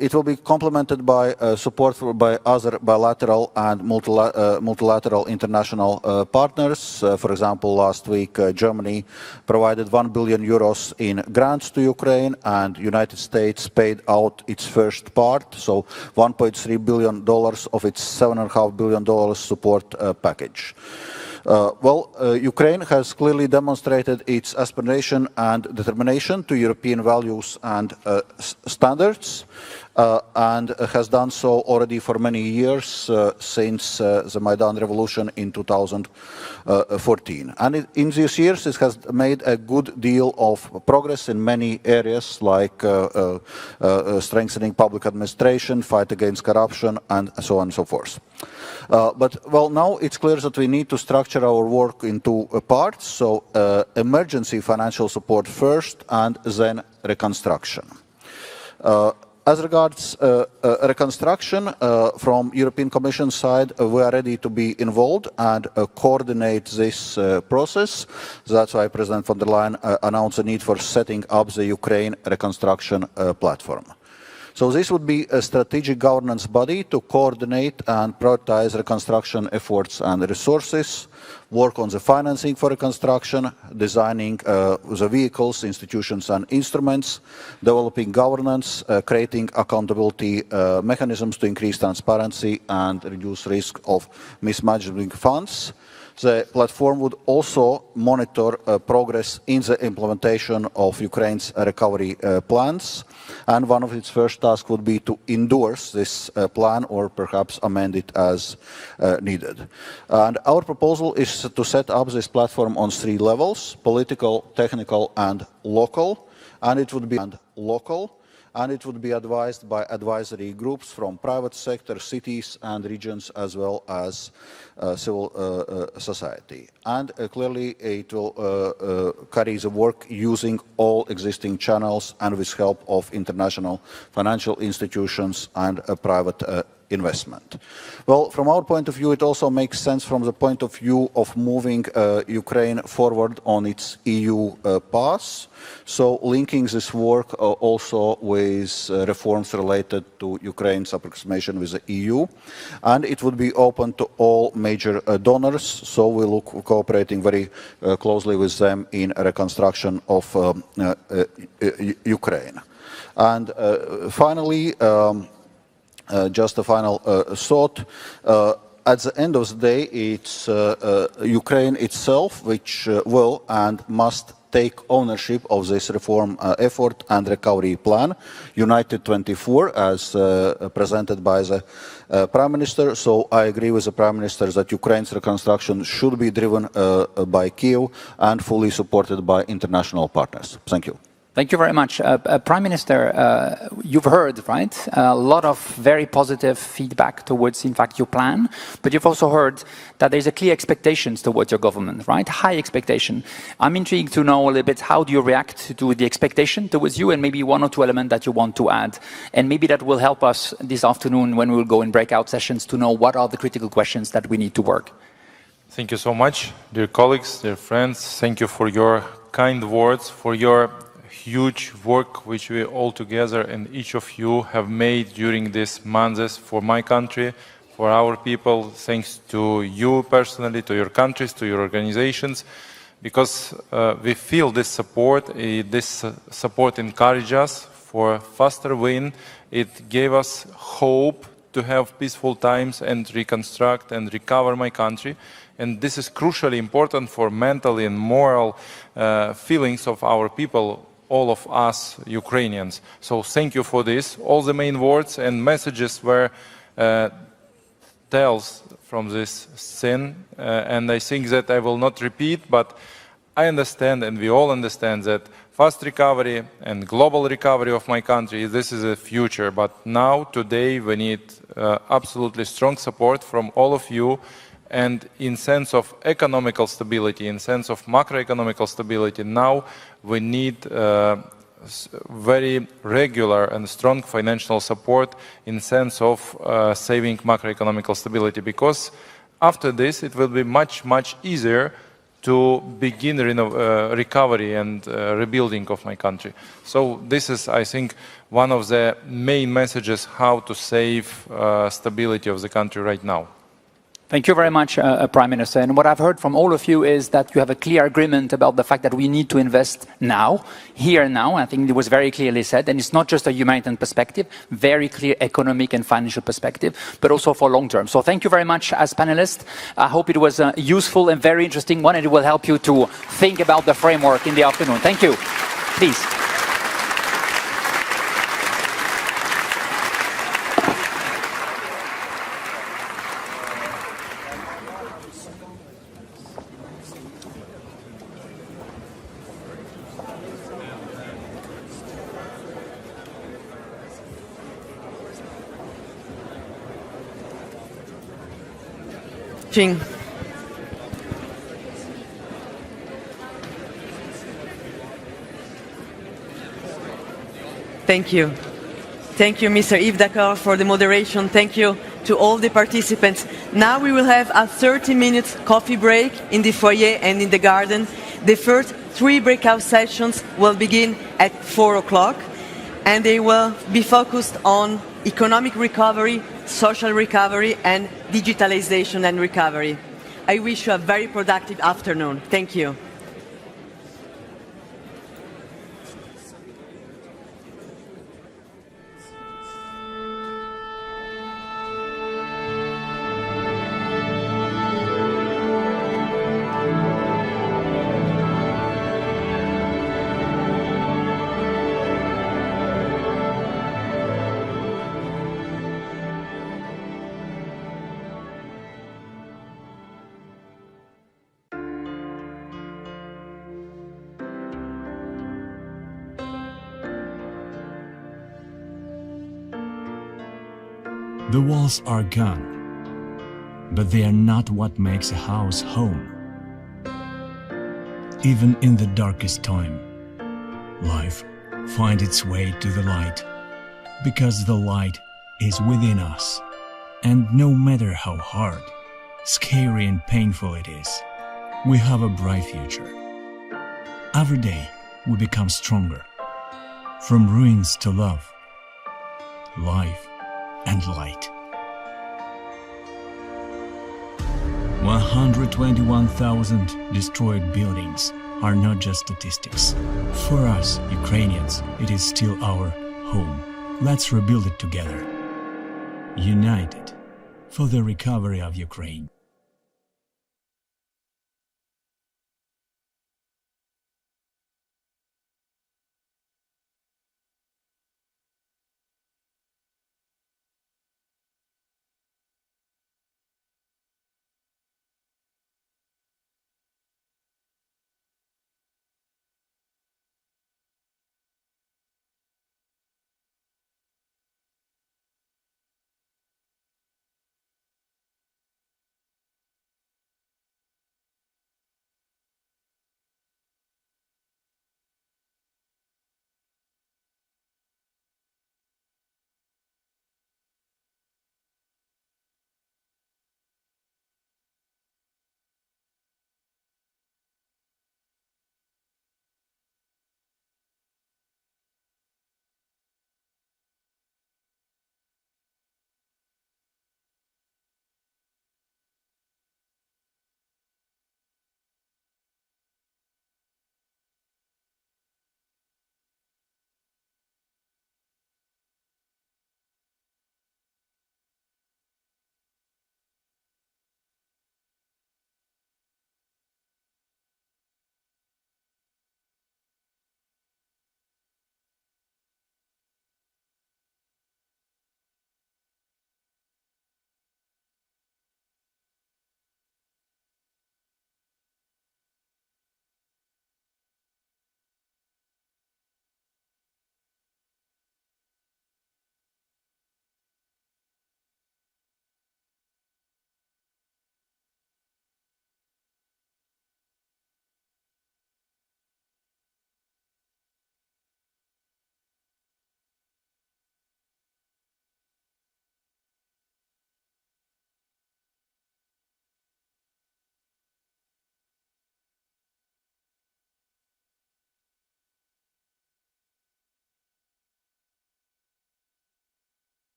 It will be complemented by support by other bilateral and multilateral international partners. For example, last week Germany provided 1 billion euros in grants to Ukraine, and United States paid out its first part, so $1.3 billion of its $7.5 billion support package. Ukraine has clearly demonstrated its aspiration and determination to European values and standards, and has done so already for many years since the Maidan Revolution in 2014. And in these years it has made a good deal of progress in many areas, like strengthening public administration, fight against corruption, and so on and so forth. Now it's clear that we need to structure our work into parts, so emergency financial support first and then reconstruction. As regards reconstruction, from European Commission side, we are ready to be involved and coordinate this process. That's why President von der Leyen announced the need for setting up the Ukraine reconstruction platform. So this would be a strategic governance body to coordinate and prioritize reconstruction efforts and resources, work on the financing for reconstruction, designing the vehicles, institutions and instruments, developing governance, creating accountability mechanisms to increase transparency and reduce risk of mismanaging funds. The platform would also monitor progress in the implementation of Ukraine's recovery plans, and one of its first tasks would be to endorse this plan or perhaps amend it as needed. And our proposal goal is to set up this platform on 3 levels: political, technical, and local. And it would be advised by advisory groups from private sector, cities and regions, as well as civil society. And clearly it will carry the work using all existing channels and with help of international financial institutions and private investment. Well, from our point of view, it also makes sense from the point of view of moving Ukraine forward on its EU path. So linking this work also with reforms related to Ukraine's approximation with the EU. And it would be open to all major donors, so we look cooperating very closely with them in reconstruction of Ukraine. And finally, just a final thought. At the end of the day, it's Ukraine itself which will and must take ownership of this reform effort and recovery plan, United 24, as presented by the Prime Minister. So I agree with the Prime Minister that Ukraine's reconstruction should be driven by Kyiv and fully supported by international partners. Thank you. Thank you very much. Prime Minister, you've heard, right, a lot of very positive feedback towards, in fact, your plan, but you've also heard that there's a clear expectations towards your government, right? High expectation. I'm intrigued to know a little bit, how do you react to the expectation towards you, and maybe 1 or 2 elements that you want to add? And maybe that will help us this afternoon when we will go in breakout sessions to know what are the critical questions that we need to work. Thank you so much, dear colleagues, dear friends. Thank you for your kind words, for your huge work which we all together and each of you have made during these months for my country, for our people. Thanks to you personally, to your countries, to your organizations, because we feel this support. This support encourages us for faster win. It gave us hope to have peaceful times and reconstruct and recover my country. And this is crucially important for mental and moral feelings of our people, all of us Ukrainians. So thank you for this. All the main words and messages were tells from this scene, and I think that I will not repeat, but I understand, and we all understand, that fast recovery and global recovery of my country, this is a future. But now, today, we need absolutely strong support from all of you. And in sense of economical stability, in sense of macroeconomical stability, now we need very regular and strong financial support in sense of saving macroeconomical stability. Because after this, it will be much, much easier to begin recovery and rebuilding of my country. So this is, I think, one of the main messages how to save stability of the country right now. Thank you very much, Prime Minister. And what I've heard from all of you is that you have a clear agreement about the fact that we need to invest now, here and now. I think it was very clearly said. And it's not just a humanitarian perspective, very clear economic and financial perspective, but also for long term. So thank you very much as panelists. I hope it was a useful and very interesting one, and it will help you to think about the framework in the afternoon. Thank you. Please. Thank you. Thank you, Mr. Yves Dakar, for the moderation. Thank you to all the participants. Now we will have a 30-minute coffee break in the foyer and in the garden. The first 3 breakout sessions will begin at 4 o'clock, and they will be focused on economic recovery, social recovery, and digitalization and recovery. I wish you a very productive afternoon. Thank you. The walls are gone, but they are not what makes a house home. Even in the darkest time, life finds its way to the light, because the light is within us. And no matter how hard, scary and painful it is, we have a bright future. Every day we become stronger. From ruins to love, life and light. 121,000 destroyed buildings are not just statistics. For us, Ukrainians, it is still our home. Let's rebuild it together. United for the recovery of Ukraine.